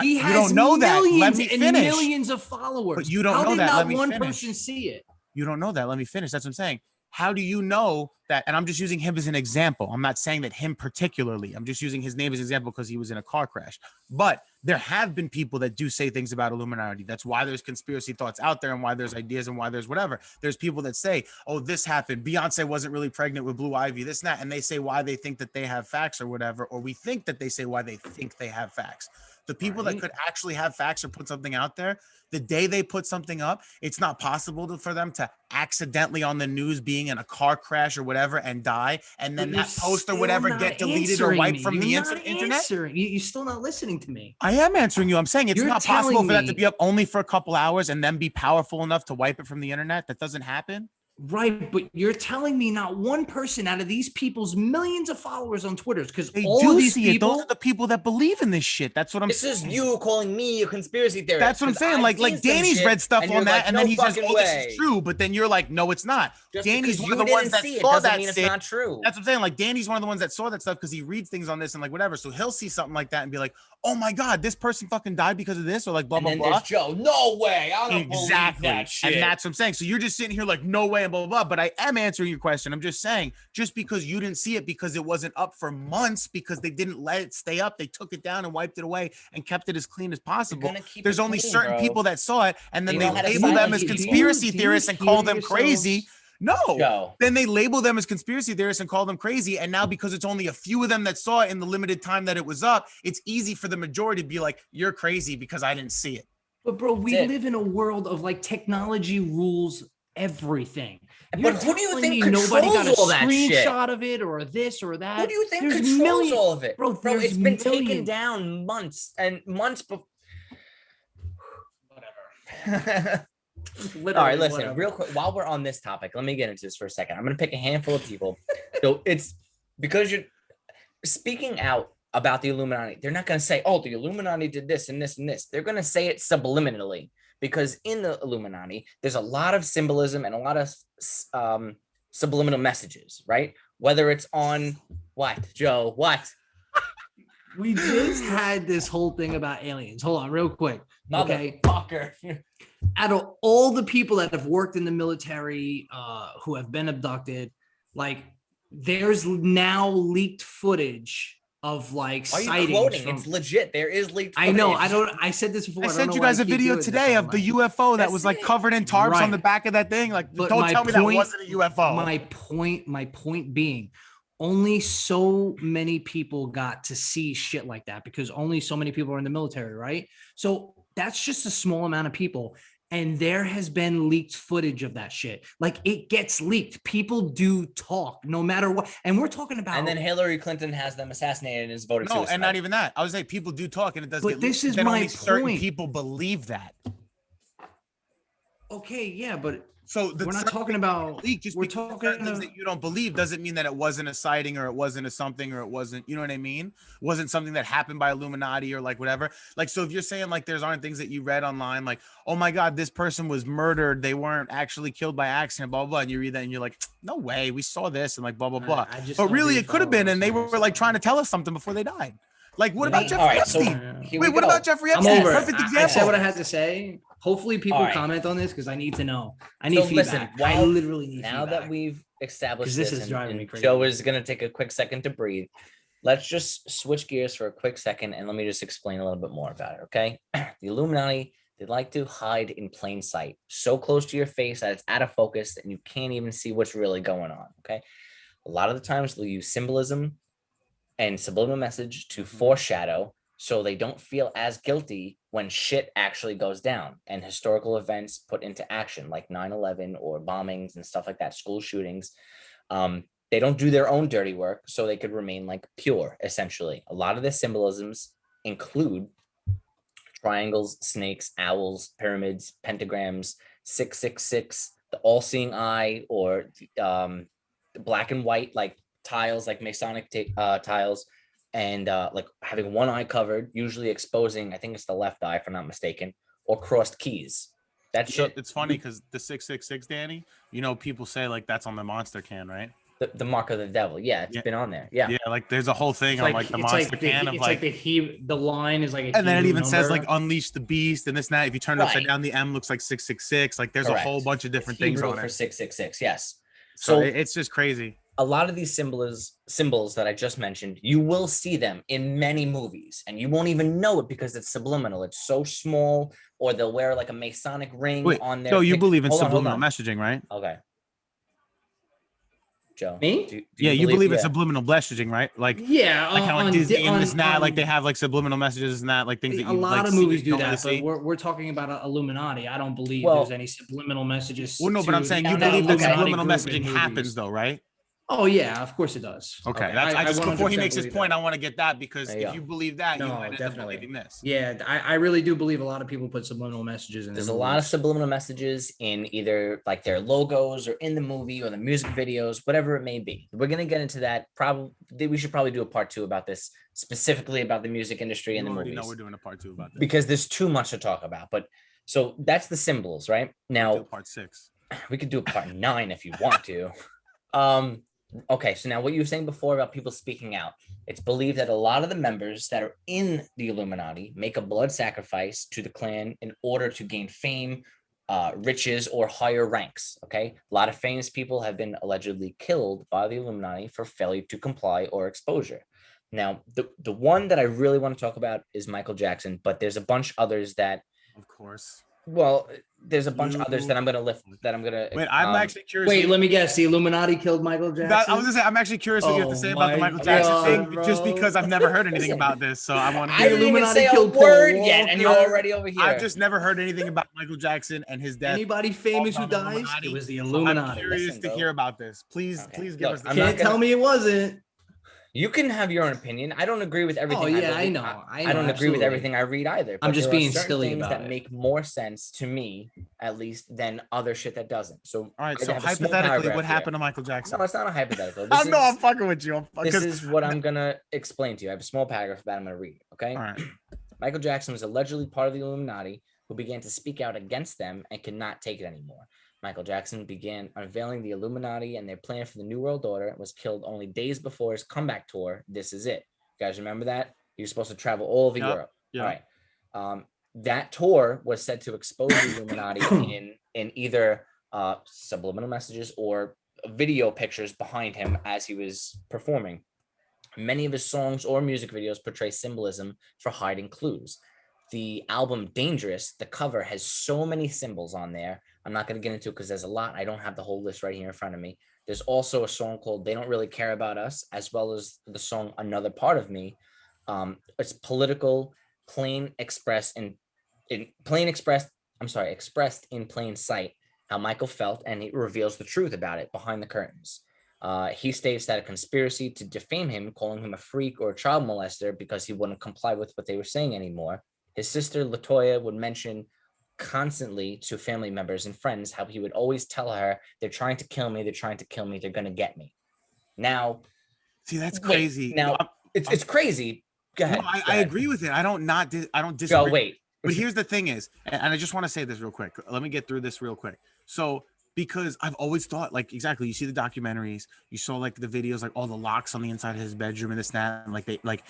He You has don't know that. Let millions me and finish. millions of followers. But you don't How know did that. not Let me one finish. person see it? You don't know that. Let me finish. That's what I'm saying. How do you know that? And I'm just using him as an example. I'm not saying that him particularly. I'm just using his name as an example because he was in a car crash. But there have been people that do say things about Illuminati. That's why there's conspiracy thoughts out there and why there's ideas and why there's whatever. There's people that say, oh, this happened. Beyonce wasn't really pregnant with Blue Ivy, this and that. And they say why they think that they have facts or whatever. Or we think that they say why they think they have facts. The people that could actually have facts or put something out there, the day they put something up, it's not possible for them to accidentally on the news being in a car crash or whatever and die, and then that post or whatever get deleted or wiped from the internet. You're still not listening to me. I am answering you. I'm saying it's You're not possible telling for that to me- be up only for a couple hours and then be powerful enough to wipe it from the internet. That doesn't happen. Right, but you're telling me not one person out of these people's millions of followers on Twitter, because They all do of these see it. people, Those are the people that believe in this shit. That's what I'm This saying. is you calling me a conspiracy theorist. That's what I'm 'cause saying. I've Like seen some Danny's shit, read stuff and on you're that, like, and no then he says, fucking "Oh, this is way." true," but then you're like, "No, it's not." Just Danny's because one you of the didn't ones that see it saw doesn't that mean it's shit. not true. That's what I'm saying. Like Danny's one of the ones that saw that stuff because he reads things on this and like whatever. So he'll see something like that and be like, "Oh my god, this person fucking died because of this," or like blah And blah then blah. there's Joe. No way. I don't believe Exactly. that shit. And that's what I'm saying. So you're just sitting here like, no way, and blah, blah, blah. But I am answering your question. I'm just saying, just because you didn't see it because it wasn't up for months because they didn't let it stay up, they took it down and wiped it away and kept it as clean as possible. gonna keep There's it only clean, certain bro. people that saw it, and then You they know how to label them silence as people. conspiracy Do you theorists and hear call them yourselves? crazy. No. Joe. Then they label them as conspiracy theorists and call them crazy. And now because it's only a few of them that saw it in the limited time that it was up, it's easy for the majority to be like, you're crazy because I didn't see it. but bro, we That's it. live in a world of like technology rules everything. But You're who do you telling think me nobody got a controls all that shit? screenshot of it or this or that? Who do you think There's controls millions- all of it? Bro, Bro, there's it's been taken millions. down months and months before. Whatever. Literally, All right, listen, whatever. real quick, while we're on this topic, let me get into this for a second. I'm going to pick a handful of people. So it's because you're speaking out about the Illuminati. They're not going to say, oh, the Illuminati did this and this and this. They're going to say it subliminally because in the Illuminati, there's a lot of symbolism and a lot of subliminal messages, right? Whether it's on what, Joe, what? We just had this whole thing about aliens. Hold on, real quick. Okay. Motherfucker. Out of all the people that have worked in the military, who have been abducted, like there's now leaked footage of like Why are you sightings. quoting? From- It's legit. There is leaked I know. footage. I said this before. I don't sent know you why guys I a keep video doing this today all of the night. UFO that That's was like it. covered in tarps on Right. the back of that thing. Like, But don't my tell me that point- wasn't a UFO. My point being, only so many people got to see shit like that because only so many people are in the military, right? So that's just a small amount of people. And there has been leaked footage of that shit. Like it gets leaked. People do talk no matter what. And we're talking about. And then Hillary Clinton has them assassinated and is voted No, suicide. and not even that. I was saying people do talk, and it does But get this leaked, is then my only certain point. people believe that. Okay, yeah, but So we're not certain talking things about. get leaked just We're because talking certain things about. that you don't believe doesn't mean that it wasn't a sighting or it wasn't a something or it wasn't, you know what I mean? Wasn't something that happened by Illuminati or like whatever. Like, so if you're saying like there's aren't things that you read online, like, oh my God, this person was murdered, they weren't actually killed by accident, blah, blah, blah. And you read that and you're like, no way, we saw this and like blah, blah, blah. I just But don't really think it could have been, and they followers were like trying to tell us something before they died. Like, what about Me- Jeffrey all right, so Epstein? here Wait, we what go. about Jeffrey I'm Epstein? over it. Perfect I example. said what I had to say. Hopefully, people All right. comment on this because I need to know. I need So feedback. listen, I while- literally need Now feedback. that we've established 'Cause this this, is and, driving and me crazy. Joe is going to take a quick second to breathe, let's just switch gears for a quick second and let me just explain a little bit more about it, okay? The Illuminati, they like to hide in plain sight, so close to your face that it's out of focus and you can't even see what's really going on, okay? A lot of the times they'll use symbolism and subliminal message to foreshadow so they don't feel as guilty when shit actually goes down and historical events put into action like 9/11 or bombings and stuff like that, school shootings. They don't do their own dirty work so they could remain like pure, essentially. A lot of the symbolisms include triangles, snakes, owls, pyramids, pentagrams, 666, the all-seeing eye, or the black and white like tiles, like Masonic tiles, and like having one eye covered, usually exposing, I think it's the left eye, if I'm not mistaken, or crossed keys. That's So it. it's funny because the 666, Danny, you know, people say like that's on the monster can, right? The mark of the devil. Yeah, it's Yeah. been on there. Yeah. Yeah, like there's a whole thing It's on like like the it's monster like can of it's like, the line is like a and then it Hebrew even says number. like unleash the beast and this and that. If you turn it upside Right. down, the M looks like 666. Like there's a whole Correct. bunch of different It's things Hebrew on for it. 666. Yes. So So it's just crazy. a lot of these symbols that I just mentioned, you will see them in many movies, and you won't even know it because it's subliminal. It's so small, or they'll wear like a Masonic ring Wait, on their. Joe, you pic- believe in Hold on, hold subliminal on. messaging, right? Okay. Joe. Me? Do Yeah, you believe in yeah. subliminal messaging, right? Like Yeah, how on on Disney and this and that, like on- they have like subliminal messages and that, like things that a you lot like of see, movies you do don't really that, but see. we're talking about Illuminati. I don't believe Well- there's any subliminal messages. Well, no, but I'm to saying No, you no, believe that okay. subliminal Illuminati group in messaging happens, movies. though, right? Oh yeah, of course it does. Okay, Okay. that's I just before he 100% makes his believe point, that. I want to get that because There you if go. you believe that, you No, might end up definitely. believing this. Yeah, I really do believe a lot of people put subliminal messages in. There's a their lot of movies. subliminal messages in either like their logos or in the movie or the music videos, whatever it may be. We're gonna get into that. Probably we should probably do a part 2 about this, specifically about the music industry and You the already movies, know we're doing a part 2 about this. because there's too much to talk about. But so that's the symbols, right? We'll Now do part 6. we could do a part 9 if you want to. Okay, so now what you were saying before about people speaking out, it's believed that a lot of the members that are in the Illuminati make a blood sacrifice to the clan in order to gain fame, riches, or higher ranks. Okay, a lot of famous people have been allegedly killed by the Illuminati for failure to comply or exposure. Now, the one that I really want to talk about is Michael Jackson, but there's a bunch others that, Of course. well, there's a bunch others that I'm gonna lift. That I'm gonna. Wait, I'm actually curious. Wait, let me guess. The Illuminati killed Michael Jackson. That, I was gonna say I'm actually curious what you have to Oh say about the my Michael Jackson God, thing, just bro. because I've never heard anything Listen, about this. So I want to. I didn't even Illuminati say a killed Paul word yet, and you're Walker. already over here. I've just never heard anything about Michael Jackson and his death. Anybody famous who on the dies? Illuminati. It was the So I'm Illuminati. curious Listen, to bro. hear about this. Please, Okay, please give look, us the. I'm not Can't gonna- tell me it wasn't. You can have your own opinion. I don't agree with everything. Oh yeah, I believe. know. I don't agree with everything I read either. I'm but just there are being certain silly things about that it. make more sense to me, at least, than other shit that doesn't. So, All right. I So have a small hypothetically, paragraph what here. happened to Michael Jackson? No, it's not a hypothetical. I know I'm fucking with you. This Because is what I'm gonna explain to you. I have a small paragraph that I'm gonna read. Okay. all right. Michael Jackson was allegedly part of the Illuminati who began to speak out against them and could not take it anymore. Michael Jackson began unveiling the Illuminati and their plan for the New World Order and was killed only days before his comeback tour. This Is It. You guys remember that? He was supposed to travel all over Yep, Europe. yep. All right. That tour was said to expose the Illuminati in either subliminal messages or video pictures behind him as he was performing. Many of his songs or music videos portray symbolism for hiding clues. The album Dangerous, the cover has so many symbols on there. I'm not going to get into it because there's a lot. I don't have the whole list right here in front of me. There's also a song called They Don't Really Care About Us, as well as the song Another Part of Me. It's political, expressed in plain sight how Michael felt, and he reveals the truth about it behind the curtains. He states that a conspiracy to defame him, calling him a freak or a child molester because he wouldn't comply with what they were saying anymore. His sister Latoya would mention constantly to family members and friends how he would always tell her, they're trying to kill me, they're going to get me. Now, See, that's wait, crazy. now it's crazy. Go ahead. No, go I ahead. agree with it. I don't disagree. Go, wait. But here's the thing is, and I just want to say this real quick. Let me get through this real quick. So, because I've always thought, like, exactly, you see the documentaries, you saw like the videos, like all the locks on the inside of his bedroom and this and that, and like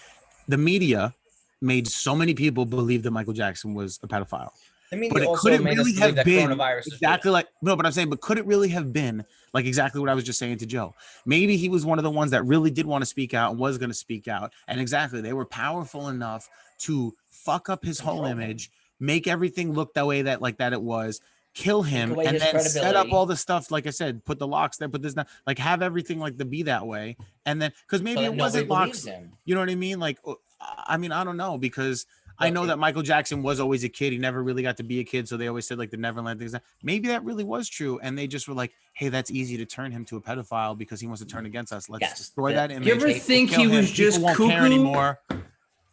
the media made so many people believe that Michael Jackson was a pedophile. The media But it also could it made us really believe have that been coronavirus is exactly like no, but I'm saying, but could it really have been like exactly what I was just saying to Joe? Maybe he was one of the ones that really did want to speak out and was going to speak out, and exactly they were powerful enough to fuck up his whole image, make everything look the way that it was, kill him, away and his then set up credibility. all the stuff. Like I said, put the locks there, put this down, like have everything like to be that way, and then because maybe so it that nobody wasn't locks. believes him. You know what I mean? Like, I mean, I don't know because. I know that Michael Jackson was always a kid. He never really got to be a kid. So they always said like the Neverland things. Maybe that really was true. And they just were like, hey, that's easy to turn him to a pedophile because he wants to turn against us. Let's Yes. destroy that image. You ever We'll think kill he him. was just People won't care cuckoo? anymore.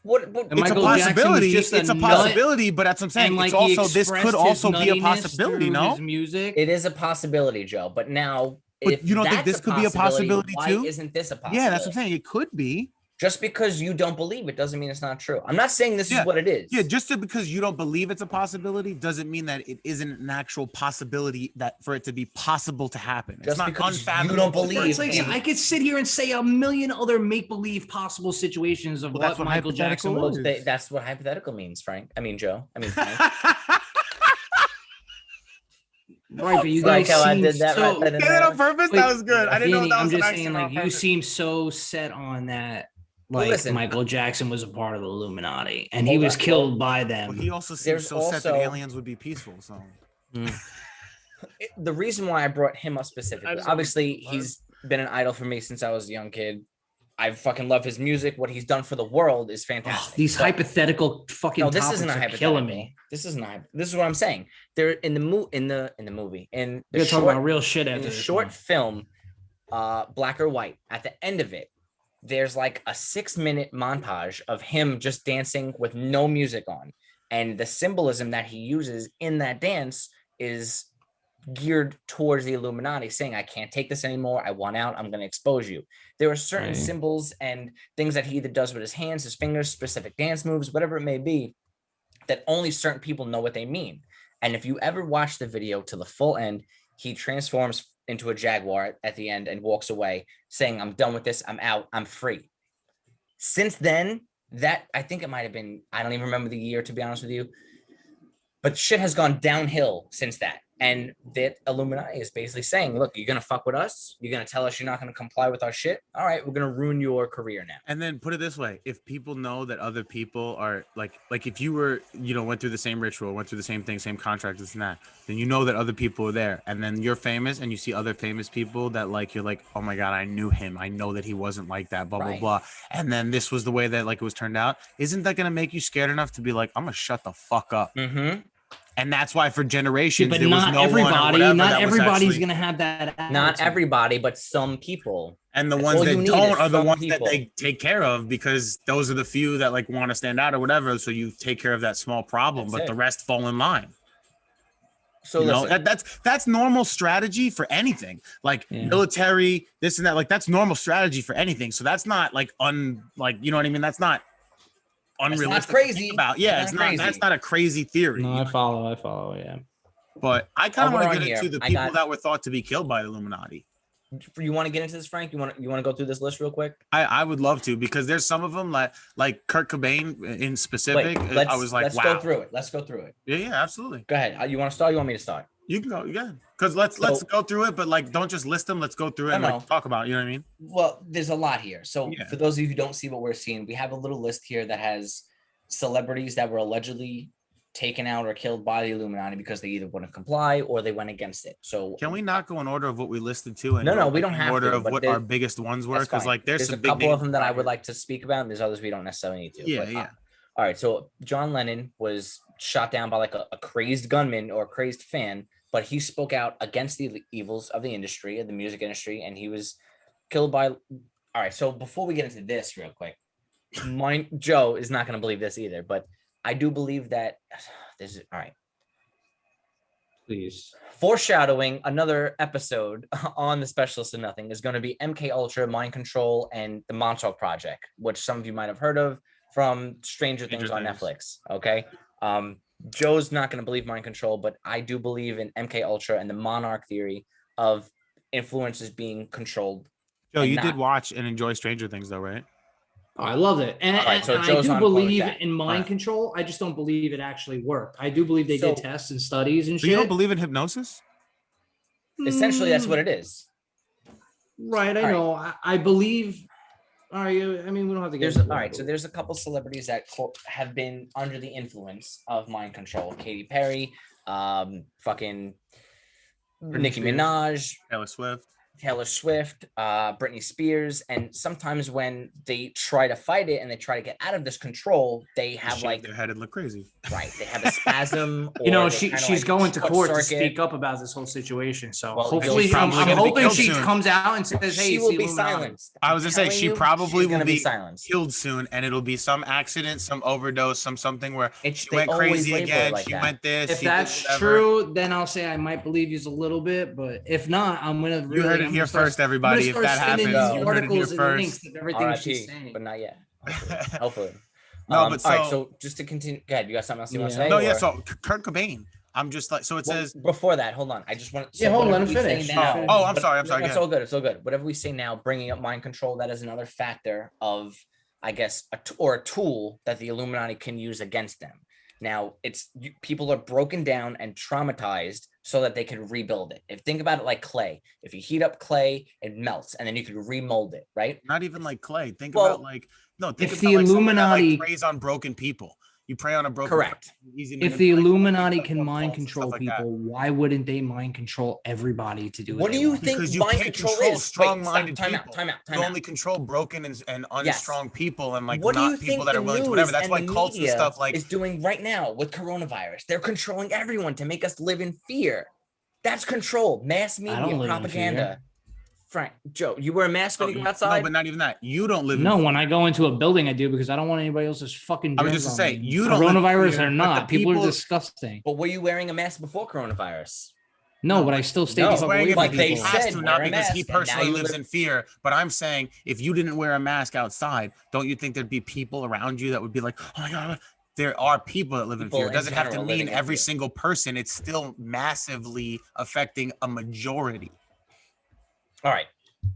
What And It's a Michael Jackson was possibility. just It's a nut, possibility, but that's what I'm saying. and like It's he also this expressed could his also be a nuttiness possibility. through No, his music. it is a possibility, Joe. But now, but if you don't think that's this could be a possibility why too? isn't this a possibility? Yeah, that's what I'm saying. It could be. Just because you don't believe it doesn't mean it's not true. I'm not saying this is what it is. Yeah, because you don't believe it's a possibility doesn't mean that it isn't an actual possibility that for it to be possible to happen. It's Just not because you unfathomable. don't believe It's like I could sit here and say a million other make-believe possible situations of Well, that's what what Michael Jackson hypothetical was. is. That's what hypothetical means, Frank. I mean, Joe. I mean, Frank. Right, but you Like guys how I seem did that so. right then and Say that there. on purpose? Wait, That was good. I didn't know Danny, that I'm was an just accident saying, on like, you purpose. seem so set on that. Well, Like listen, Michael Jackson was a part of the Illuminati, and he Hold was on. killed by them. Well, he also seems There's so set that also- aliens would be peaceful. So The reason why I brought him up specifically, just obviously, wanna- he's been an idol for me since I was a young kid. I fucking love his music. What he's done for the world is fantastic. These But- hypothetical fucking No, this topics isn't a are hypothetical. killing me. This isn't a. This is what I'm saying. They're in the movie in the We're talking short about real shit in after the this short one. film, black or white. At the end of it, there's like a 6-minute montage of him just dancing with no music on, and the symbolism that he uses in that dance is geared towards the Illuminati, saying, I can't take this anymore. I want out. I'm going to expose you. There are certain Right. symbols and things that he either does with his hands, his fingers, specific dance moves, whatever it may be, that only certain people know what they mean. And if you ever watch the video to the full end, he transforms into a jaguar at the end and walks away saying, I'm done with this. I'm out. I'm free. Since then, that I think it might have been, I don't even remember the year, to be honest with you, but shit has gone downhill since that. And that Illuminati is basically saying, look, you're going to fuck with us. You're going to tell us you're not going to comply with our shit. All right, we're going to ruin your career now. And then put it this way: if people know that other people are like if you were, went through the same ritual, went through the same thing, same contract, this and that, then you know that other people are there, and then you're famous, and you see other famous people that you're like, oh my god, I knew him. I know that he wasn't like that. Blah Right. blah blah. And then this was the way that it was turned out. Isn't that gonna make you scared enough to be like, I'm gonna shut the fuck up? Mm-hmm. And that's why for generations, But there was not no one or everybody. whatever Not that was everybody's actually- gonna have that. Not attitude. everybody, but some people. And the That's ones all you that need don't is are the some ones people. that they take care of, because those are the few that want to stand out or whatever. So you take care of that small problem, That's but it. the rest fall in line. So You know, listen, that's normal strategy for anything, Yeah. military, this and that. That's normal strategy for anything. So that's not you know what I mean? That's not unrealistic. to crazy. think about. Yeah, It's it's not not. crazy. That's not a crazy theory. No, I follow. Yeah. But I kind of Over want to on get here, into the I people got- that were thought to be killed by the Illuminati. you want to get into this, Frank? You want to go through this list real quick? I would love to, because there's some of them like Kurt Cobain in specific. Wait, I was like, let's wow. go through it. Let's go through it. Yeah, absolutely. Go ahead. You want to start? You want me to start? You can go, yeah. Because let's go through it, but don't just list them. Let's go through it and No. talk about it. You know what I mean? Well, there's a lot here. So Yeah. for those of you who don't see what we're seeing, we have a little list here that has celebrities that were allegedly taken out or killed by the Illuminati because they either wouldn't comply or they went against it. So Can we not go in order of what we listed to? And No, go, we don't in have order to, of but what there- our biggest ones were? that's Because fine. there's a some big couple of names them that I out would here. like to speak about, and there's others we don't necessarily need to. Yeah, but, yeah. All right. So John Lennon was shot down by a crazed gunman or a crazed fan, but he spoke out against the evils of the industry, of the music industry, and he was killed by. All right. So before we get into this real quick, Joe is not going to believe this either, but I do believe that this is all right. Please. Foreshadowing another episode on the Specialist of Nothing is going to be MK Ultra, Mind Control, and the Montauk Project, which some of you might have heard of from Stranger Things on Things. Netflix. Okay. Joe's not going to believe Mind Control, but I do believe in MK Ultra and the monarch theory of influences being controlled. Joe, and you not- did watch and enjoy Stranger Things, though, right? Oh, I love it, and, All right, so and I Joe's do on point with believe that. in mind Right. control. I just don't believe it actually worked. I do believe they did So- tests and studies and So you shit. don't believe in hypnosis? Essentially, that's what it is. Right, I All right. know. I believe. Are you? I mean, we don't have to get. There's into all it, right. So but- there's a couple celebrities that have been under the influence of mind control. Katy Perry, fucking Nicki Spears. Minaj, Taylor Swift. Taylor Swift, Britney Spears, and sometimes when they try to fight it and they try to get out of this control, they have Shave like their head and look crazy. right, they have a spasm. Or You know, they kinda she's like going to short court to circuit. speak up about this whole situation. So Well, hopefully, she's probably I'm gonna be hoping killed she soon. comes out and says, "Hey, She it's will the be Illuminati." silenced. I was gonna say telling she you, probably she's will gonna be silenced. killed soon, and it'll be some accident, some overdose, something where she They went always crazy label it again. like She that. went this. If she did that's whatever. true, then I'll say I might believe you a little bit. But if not, I'm gonna really. You heard it I'm here gonna start- first, everybody. I'm gonna If that start sending happens, you you heard it here articles and links first. of everything she's RIP, saying. but not yet. Hopefully. No, but all right. So just to continue, go ahead. You got something else you want to Yeah. say? No, yeah. or- So Kurt Cobain. I'm just like, so it Well, says. before that, hold on. I just want. Yeah, hold on, whatever let him we say finish. now- Oh, I'm but- sorry. I'm no, sorry. It's all good. It's all good. Whatever we say now, bringing up mind control, that is another factor of, I guess, or a tool that the Illuminati can use against them. Now, people are broken down and traumatized so that they can rebuild it. Think about it like clay. If you heat up clay, it melts, and then you can remold it, right? Not even like clay. Think Well, about like think if about the like someone that, Illuminati- like, preys on broken people. You prey on a broken. Correct. person, easy If the manipulation, Illuminati like can cults mind and control stuff like that. people, why wouldn't they mind control everybody to do What they do you want? think Because you mind can't control control is? strong-minded Time people. out. Time You out. only control broken and unstrong people and like What do not you people think that the are willing news to whatever. That's and why the cults and media stuff like is doing right now with coronavirus? They're controlling everyone to make us live in fear. That's control. Mass I media don't live in propaganda. Frank, Joe, you wear a mask when you go outside? No, but not even that. You don't live. No, in when I go into a building, I do because I don't want anybody else's fucking I was germs just to on say, me. you don't live in Coronavirus fear, or but not, the people are people- disgusting. But were you wearing a mask before coronavirus? No, No, but I but still stay no. the He's fuck wearing away it from But because they he people. has said to, wear not a because he mask, and now personally you lives live- in fear. But I'm saying, if you didn't wear a mask outside, don't you think there'd be people around you that would be like, "Oh my god"? There are people that live in People fear. It in doesn't have to general mean living in every fear. single person. It's still massively affecting a majority. All right.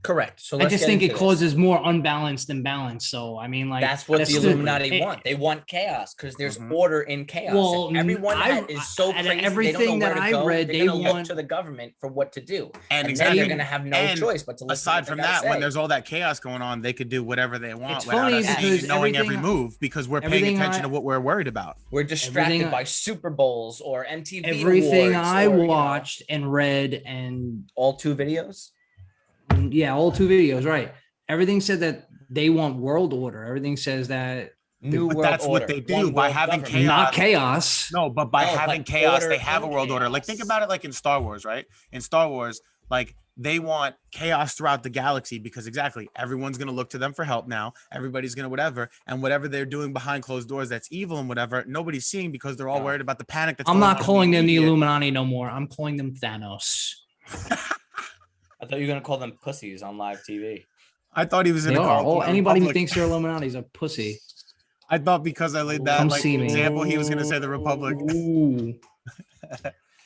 Correct. So I let's just get think into it this. causes more unbalanced than balance. So I mean, like That's what the still- Illuminati it- want. They want chaos because there's Mhm. order in chaos. Well, And everyone I- is so out of crazy. They don't know everything where that to I go. read, They're they going to look want- to the government for what to do. And then exactly, they're going to have no and choice but to listen aside to from what they that, gotta when say. there's all that chaos going on, they could do whatever they want It's without funny us seeing because and knowing every everything- move because we're paying everything attention I- to what we're worried about. We're distracted everything- by Super Bowls or MTV everything awards I or, you know, watched and read and all 2 videos. yeah, all 2 videos, right? Everything said that they want world order. Everything says that New But world that's order. what they do One by world having government. chaos. not chaos. No, but by No, having but chaos, order they have a in world order. Like, think chaos. about it like in Star Wars, right? In Star Wars, like they want chaos throughout the galaxy because exactly everyone's gonna look to them for help now. Everybody's gonna whatever, and whatever they're doing behind closed doors that's evil and whatever, nobody's seeing because they're all No. worried about the panic that's I'm going not on in calling them the media. Illuminati no more. I'm calling them Thanos. I thought you were going to call them pussies on live TV. I thought he was They gonna are. call Oh, them the anybody who Republic. thinks they're Illuminati is a pussy. I thought because I laid that Come like see me. example, he was gonna say the Republic. Ooh.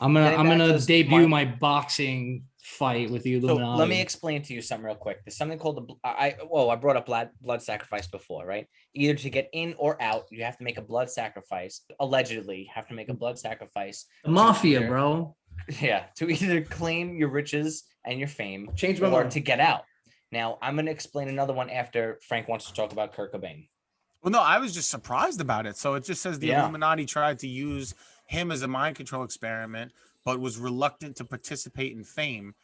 I'm Getting back to gonna this debut mind- my boxing fight with the So Illuminati. let me explain to you something real quick. There's something called I brought up blood sacrifice before, right? Either to get in or out, you have to make a blood sacrifice. Allegedly, have to make a blood sacrifice. The mafia, either- bro. Yeah, to either claim your riches and your fame, Change my or mind. to get out. Now I'm going to explain another one after Frank wants to talk about Kurt Cobain. Well, no, I was just surprised about it. So it just says the Yeah. Illuminati tried to use him as a mind control experiment, but was reluctant to participate in fame.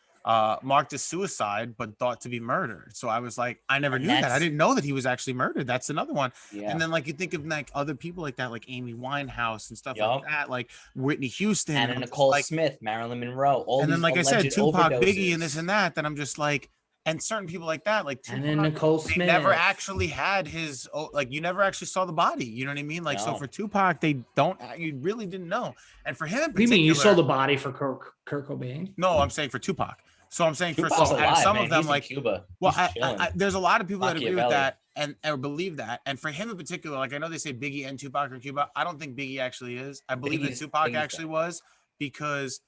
Marked as suicide, but thought to be murdered. So I was like, I never And knew that. I that's- didn't know that he was actually murdered. That's another one. Yeah. And then like you think of like other people like that, like Amy Winehouse and stuff Yup. like that, like Whitney Houston, Anna I'm just Nicole like, Smith, Marilyn Monroe, all and these then like I said, alleged Tupac, Biggie, overdoses. and this and that. Then I'm just like, and certain people like that, like And Tupac, then Nicole they Smith. never actually had his like you never actually saw the body, you know what I mean? Like so No. for Tupac they don't, you really didn't know. And for him in What do you particular, mean? You saw the body for Kurt Cobain? no, I'm saying for Tupac. So I'm saying Tupac's for so, and alive, some man. of them He's in like Cuba. well He's chilling. there's a lot of people that agree with Machiavelli. that and or believe that, and for him in particular, like I know they say Biggie and Tupac are Cuba. I don't think Biggie actually is. I believe Biggie's- that Tupac Biggie's actually was, because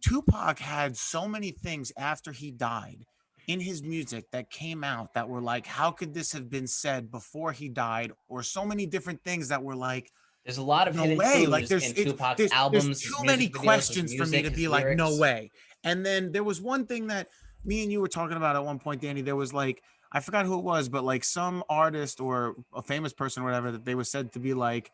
Tupac had so many things after he died in his music that came out that were like, how could this have been said before he died? Or so many different things that were like, There's a lot of no hidden way. Like clues in Tupac's albums. there's his too many music videos, his questions for me music, to his be like, no lyrics. way. And then there was one thing that me and you were talking about at one point, Danny. There was like, I forgot who it was, but like some artist or a famous person or whatever that they were said to be like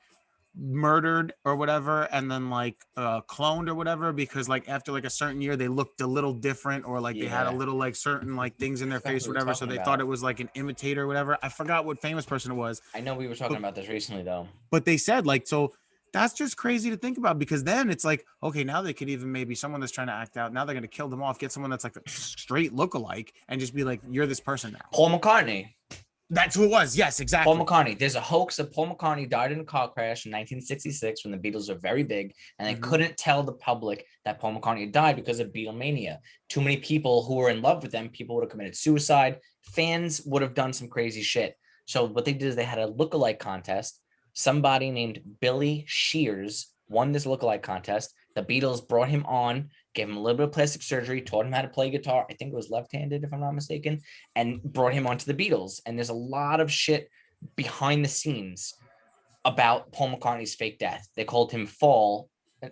murdered or whatever, and then like cloned or whatever, because like after like a certain year they looked a little different, or like they had a Yeah. little like certain like things in their forgot face who or we were whatever, so talking they about. thought it was like an imitator or whatever. I forgot what famous person it was, I know we were talking about this recently though. but they said like, so that's just crazy to think about, because then it's like, okay, now they could even maybe someone that's trying to act out, now they're going to kill them off, get someone that's like a straight lookalike and just be like, you're this person now. Paul McCartney. That's who it was. Yes, exactly. Paul McCartney. There's a hoax that Paul McCartney died in a car crash in 1966 when the Beatles were very big, and they couldn't tell the public that Paul McCartney had died because of Beatlemania. Too many people who were in love with them, people would have committed suicide. Fans would have done some crazy shit. So what they did is they had a lookalike contest. Somebody named Billy Shears won this lookalike contest. The Beatles brought him on, gave him a little bit of plastic surgery, taught him how to play guitar. I think it was left-handed, if I'm not mistaken, and brought him onto the Beatles. And there's a lot of shit behind the scenes about Paul McCartney's fake death. They called him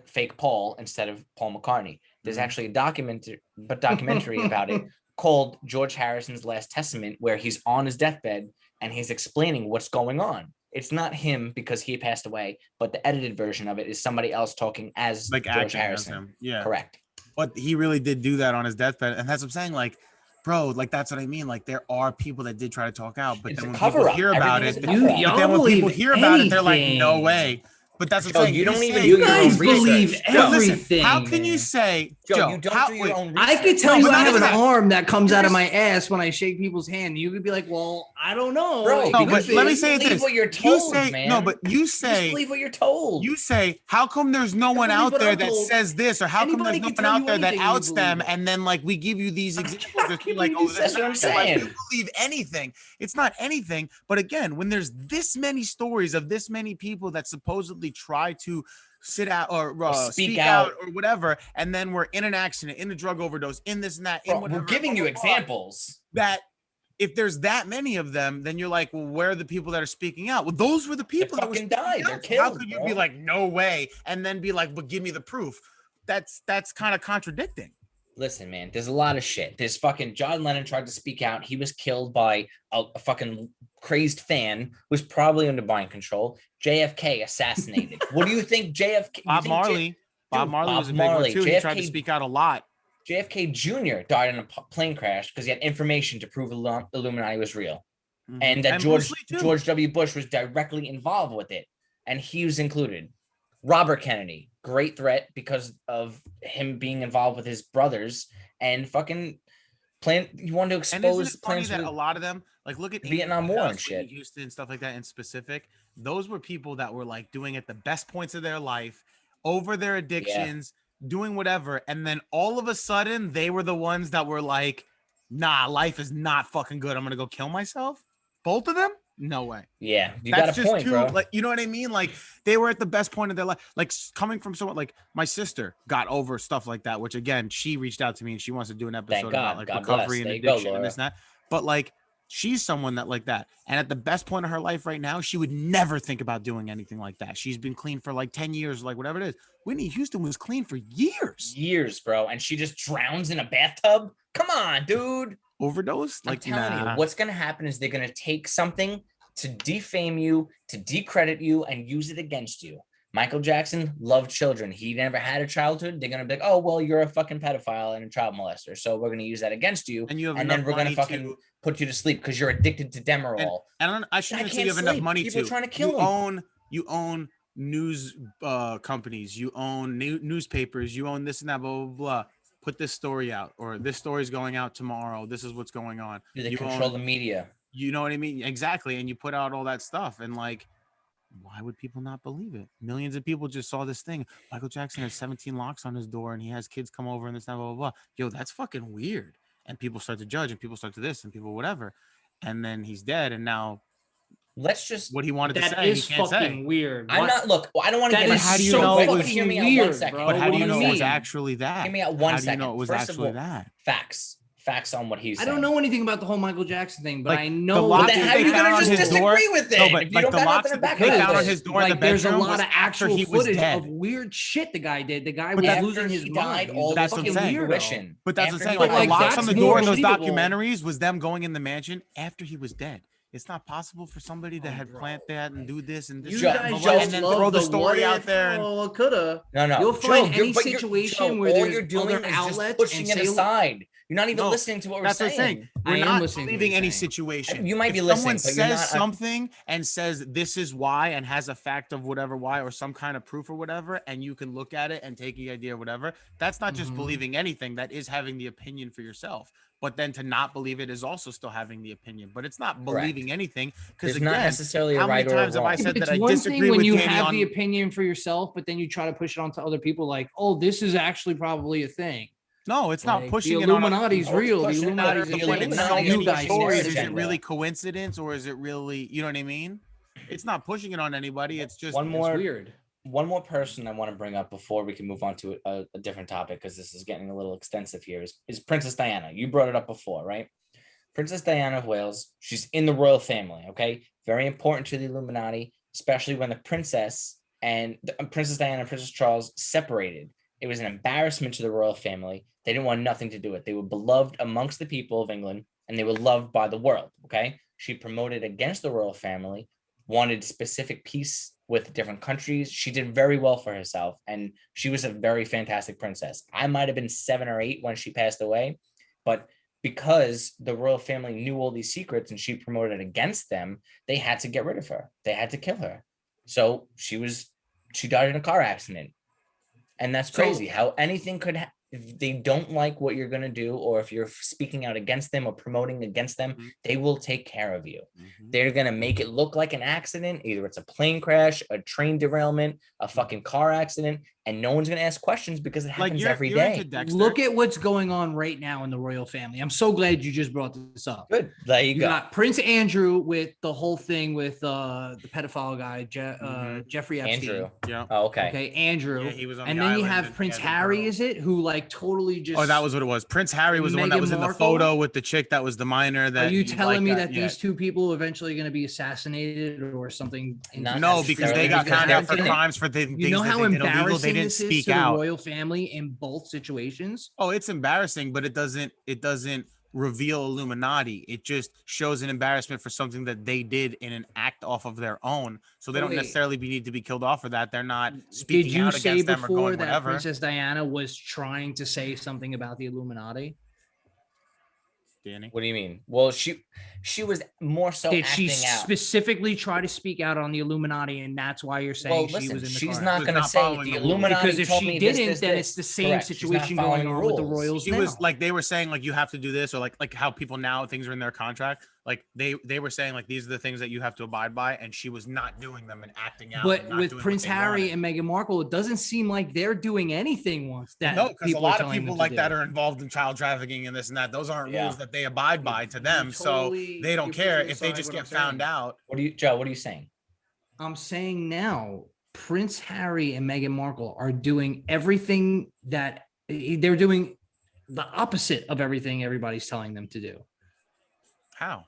Fake Paul instead of Paul McCartney. There's actually a documentary about it called George Harrison's Last Testament, where he's on his deathbed and he's explaining what's going on. It's not him because he passed away, but the edited version of it is somebody else talking as like George acting as Harrison. him. Yeah, Correct. But he really did do that on his deathbed, and that's what I'm saying. Like, bro, like that's what I mean. Like, there are people that did try to talk out, but It's then a when people cover-up. hear about Everything it, is a cover-up. Y'all but then when people believe hear about it, they're like, no anything. way. But that's what Joe, I'm saying. you don't even say- do You your guys own research. believe Joe, listen, everything. how can you man. say, Joe, you don't how, do your wait, own research. I could tell No, you but I not have an even that. arm that comes You're out of just- my ass when I shake people's hand. You could be like, well, I don't know. Bro, It No, could but be. let me say believe this. what you're You told, say man. no, but you Just say believe what you're told. you say, how come there's no one believe out what there I'm that told. says this, or how come Anybody there's no can one tell out you there that anything and you outs them, believe it. and then like we give you these examples, just be like, oh, this That's is what I'm not- like, saying. you believe anything. It's not anything. But again, when there's this many stories of this many people that supposedly try to sit out or speak out or whatever, and then we're in an accident, in a drug overdose, in this and that, in Bro, whatever, we're giving blah, you blah, blah, examples. that if there's that many of them, then you're like, well, where are the people that are speaking out? Well, those were the people that were fucking speaking died. out. They're So how killed, could you bro. be like, no way, and then be like, but give me the proof? That's kind of contradicting. Listen, man, there's a lot of shit. There's fucking John Lennon tried to speak out. He was killed by a fucking crazed fan who was probably under mind control. JFK assassinated. What do you think JFK? Bob Marley was a big one too. He tried to speak out a lot. JFK Jr. died in a plane crash because he had information to prove Illuminati was real. And that Bruce Lee, too. George W. Bush was directly involved with it, and he was included. Robert Kennedy, great threat because of him being involved with his brothers and fucking plan. You wanted to And isn't expose it funny plans that for a lot of them, like look at Vietnam War and shit. Houston, stuff like that in specific, those were people that were like doing at the best points of their life, over their addictions, doing whatever, and then all of a sudden they were the ones that were like, nah, life is not fucking good, I'm gonna go kill myself. Both of them? No way. Yeah, you That's got a just point, too, bro. like, you know what I mean? Like they were at the best point of their life. Like coming from someone like my sister got over stuff like that, which again, she reached out to me and she wants to do an episode about like God recovery bless. and There you go, addiction and this and that. But like she's someone that like that. And at the best point of her life right now, she would never think about doing anything like that. She's been clean for like 10 years, like whatever it is. Whitney Houston was clean for years. Bro, and she just drowns in a bathtub. Come on, dude. Overdose? I'm Like, telling nah. you, what's gonna happen is they're gonna take something to defame you, to decredit you, and use it against you. Michael Jackson loved children. He never had a childhood. They're gonna be like, oh well, you're a fucking pedophile and a child molester, so we're gonna use that against you, And you have and then enough we're gonna money fucking to- put you to sleep because you're addicted to Demerol. I shouldn't I even say you have can't enough sleep. money People are to. trying to kill him. You own news companies, you own newspapers, you own this and that, blah blah blah. Put this story out, or this story is going out tomorrow. This is what's going on. They You control own- the media. You know what I mean? Exactly. And you put out all that stuff, and like, why would people not believe it? Millions of people just saw this thing. Michael Jackson has 17 locks on his door, and he has kids come over and this and that, blah blah blah. Yo, that's fucking weird. And people start to judge, and people start to this, and people whatever. And then he's dead, and now Let's just. what he wanted to That say, is he can't fucking say. weird. I'm What? not. Look, I don't want to That get. is how do you so know it was- fucking Hear me out weird, 1 second. bro. But how What do you do know you it was mean? actually that? Hear me out How 1 do you second. know it was First of actually all, that? facts on what he's I saying. don't know anything about the whole Michael Jackson thing, but Like, I the know. locks But then that how are they you found gonna on just his door- disagree with it? No, but if you like don't the got locks nothing to that back they it up found on with? his door in the Like, there's a bedroom lot was of after actual he was footage dead. of weird shit the guy did. The guy But was after losing his he mind. died, He all was a that's this what I'm fucking saying. weirdo. fruition. But that's what I'm After saying. he Like But, the like, locks that's on the more door in those believable. documentaries was them going in the mansion after he was dead. it's not possible for somebody to Oh, had bro. plant that and do this and this You Joe- and guys blah, blah, just and then love throw the what story out if, there. And oh, coulda. No, You'll find any but situation Joe, where all there's you're doing other is just outlets pushing and it say- aside. You're not even No, listening to what we're that's what I'm saying. saying. We're I am not listening to what believing you're any saying. situation. You might If be someone listening, but you're says not. something and says this is why and has a fact of whatever why or some kind of proof or whatever, and you can look at it and take the idea or whatever, that's not just Mhm. believing anything. That is having the opinion for yourself. But then to not believe it is also still having the opinion. But it's not believing anything because There's not again, necessarily a how many right or a times have I wrong. Yeah, said but that it's I one disagree thing when with you Danny have on the opinion for yourself, but then you try to push it onto other people like, oh, this is actually probably a thing. No, it's not Like, pushing the it on other Illuminati's people. it's real. The pushing it Illuminati's on a the When thing. it's It's Illuminati not telling you you guys pushing their stories, saying is it agenda. really coincidence or is it really, you know what I mean? It's not pushing it on anybody. It's just One It's more weird. one more person I want to bring up before we can move on to a different topic because this is getting a little extensive here is Princess Diana. You brought it up before, right? Princess Diana of Wales, she's in the royal family, okay? Very important to the Illuminati, especially when the princess and Princess Diana and Princess Charles separated. It was an embarrassment to the royal family. They didn't want nothing to do with it. They were beloved amongst the people of England and they were loved by the world, okay? She promoted against the royal family, wanted specific peace with different countries. She did very well for herself and she was a very fantastic princess. I might have been 7 or 8 when she passed away, but because the royal family knew all these secrets and she promoted against them, they had to get rid of her. They had to kill her. So she died in a car accident. And that's So- crazy how anything could if they don't like what you're going to do or if you're speaking out against them or promoting against them, Mhm. they will take care of you. Mhm. They're going to make it look like an accident. Either it's a plane crash, a train derailment, a fucking car accident, and no one's going to ask questions because it happens every you're day. into Dexter. Look at what's going on right now in the royal family. I'm so glad you just brought this up. Good. There you You go. got Prince Andrew with the whole thing with the pedophile guy, Mhm. Jeffrey Epstein. Andrew. Yeah. Oh, okay. Okay, Andrew. Yeah, he was on And the then you island have and Prince he had the Harry, girl. is it? Who like totally just. Oh, that was what it was. Prince Harry was the one that Meghan was in the Markle? photo with the chick that was the minor. Are That you he telling liked me that? that Yeah. these two people are eventually going to be assassinated or something? Not No, because they necessarily, got because found they're out for gonna- crimes for things You know that how they did illegal. They embarrassing didn't this is speak to the out. royal family in both situations? Oh, it's embarrassing, but it doesn't reveal Illuminati. It just shows an embarrassment for something that they did in an act off of their own. So they But don't wait. necessarily need to be killed off for that. They're not Did speaking you out say against them or before going that whatever. Princess Diana was trying to say something about the Illuminati? Danny. What do you mean? Well, she was more so Did she acting out. specifically try to speak out on the Illuminati, and that's why you're saying Well, she listen, was in the she's car? not was going to not say following the the rules. Illuminati Because if told she me didn't, this, then this. it's the same Correct. She's not situation following going on with the rules. royals She now. was like they were saying like you have to do this or like how people now things are in their contract. Like they were saying like these are the things that you have to abide by, and she was not doing them and acting out. But and not with doing what Prince they Harry wanted. and Meghan Markle, it doesn't seem like they're doing anything once that No, because a people lot are of telling people them like to that do. are involved in child trafficking and this and that. Those aren't Yeah. rules that they abide by to You them. totally- So they don't you're care putting if they aside just what get I'm found saying. out. What are you, Joe? What are you saying? I'm saying now, Prince Harry and Meghan Markle are doing everything that they're doing the opposite of everything everybody's telling them to do. How?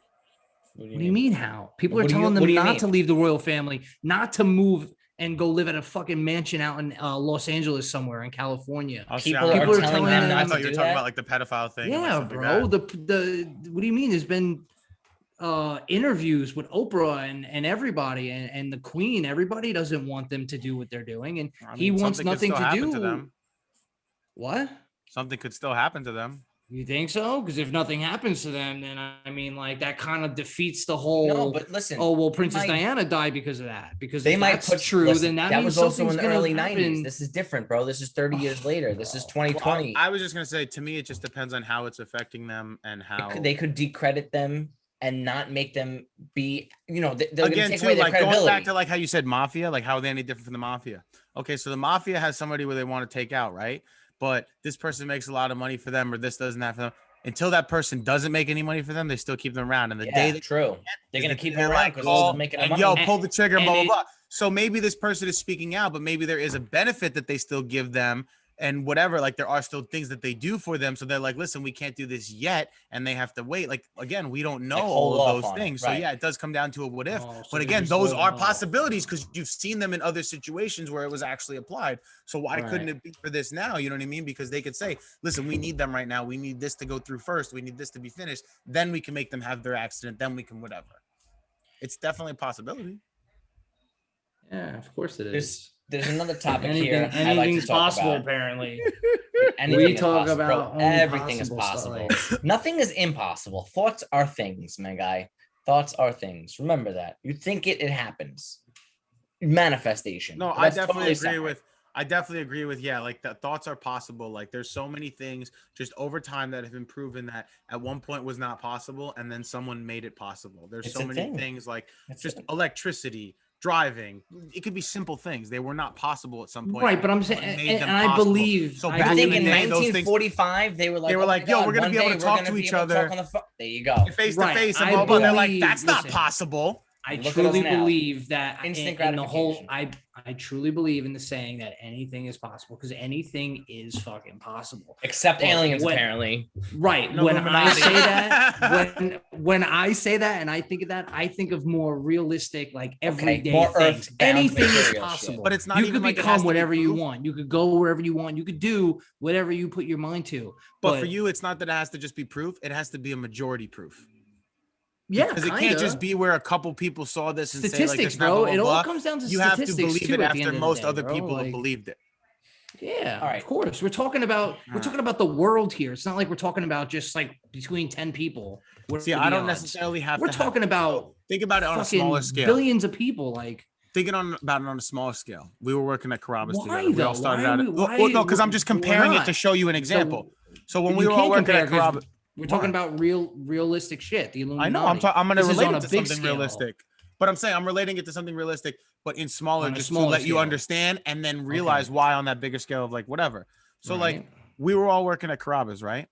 What do you mean how? People are What do you- telling what them do you not mean? to leave the royal family, not to move and go live at a fucking mansion out in Los Angeles somewhere in California. Oh, People shit, are People are telling telling them them- I not thought to you were do talking that. about like the pedophile thing. and, like, Yeah, stuff like bro. that. The what do you mean? There's been interviews with Oprah and everybody and the Queen. Everybody doesn't want them to do what they're doing, and I he mean, wants something could nothing still to happen do. to them. What? Something could still happen to them. You think so? Because if nothing happens to them, then I mean, like that kind of defeats the whole. No, but listen. Oh well, they Princess might- Diana died because of that. Because They if might that's put true, listen, then that means was also in something's the gonna early happen. 90s. This is different, bro. This is 30 years later. This is Bro. 2020. I was just gonna say, to me, it just depends on how it's affecting them and how. They could decredit them and not make them be, they're going to Again, take too, away their like going credibility. back to like how you said mafia, like how are they any different from the mafia? Okay, so the mafia has somebody where they want to take out, right? But this person makes a lot of money for them, or this doesn't have for them. Until that person doesn't make any money for them, they still keep them around. And the day Yeah, they true. They're is going the to keep day them they around like, because call they're making and money. yo, pull the trigger, And blah blah it- blah. So maybe this person is speaking out, but maybe there is a benefit that they still give them and whatever. Like there are still things that they do for them. So they're like, listen, we can't do this yet, and they have to wait. Like again, we don't know Like, all hold of off those on it, things. So right. yeah, it does come down to a what if. Oh, so But they're again, just those holding are off. possibilities because you've seen them in other situations where it was actually applied. So why couldn't Right. it be for this now? You know what I mean? Because they could say, listen, we need them right now. We need this to go through first. We need this to be finished. Then we can make them have their accident. Then we can whatever. it's definitely a possibility. Yeah, of course it is. There's another topic here I'd like to Anything's talk possible, about. apparently. Anything We is talk possible, bro. about only Everything is possible possible. stuff. Nothing is impossible. Thoughts are things, my guy. Thoughts are things. Remember that. You think it happens. Manifestation. No, But I that's definitely totally agree separate. with. I definitely agree with. Yeah, like the thoughts are possible. Like there's so many things just over time that have been proven that at one point was not possible, and then someone made it possible. There's It's so a many thing. things like That's just it. electricity, driving. It could be simple things. They were not possible at some point. Right, but I'm Someone saying, made them and I possible. believe. So I You back think in in the day, those things 1945 they were like, were oh like, my yo, God, we're gonna one be able day to we're talk gonna to be each able to talk other on the phone. There you go. face to Right, face, and I blah blah. They're like, believe- that's not listen. possible. I Look at us truly now. believe that Instant in the whole gratification. I truly believe in the saying that anything is possible because anything is fucking possible. Except Well, aliens, what- apparently. Right. No When I Illuminati. say that, when I say that and I think of that, I think of more realistic, like everyday more things. earth-bound Anything is material shit. possible. But it's not you even could like it has become to be whatever you proof. want. You could go wherever you want. You could do whatever you put your mind to. But for you, it's not that it has to just be proof. It has to be a majority proof. yeah, Because it can't just be where a couple people saw this and say like statistics, this, bro. blah, blah, It blah. all comes down to You have to statistics believe too. it At the end after of the most day, other bro. people have Like, believed it. yeah, All right. of course. We're talking about the world here. It's not like we're talking about just like between 10 people. What See, are I the don't odds? necessarily have We're to have- talking about think about it on a fucking smaller scale. billions of people. Like, Thinking about it on a smaller scale. We were working at Carrabba's why together. We all though? started Why out. are we- why- Well, no, because I'm just we're comparing it to not. show you an example. So when we You were all can't working compare at 'cause Carrabba's, we're talking about realistic shit. The Illuminati. I know. I'm going to This is relate on it a to big something scale. realistic. But I'm saying I'm relating it to something realistic, but in smaller, On a just to smaller let you scale. understand and then realize why on that bigger scale of like whatever. So like Right. we were all working at Carrabba's, right?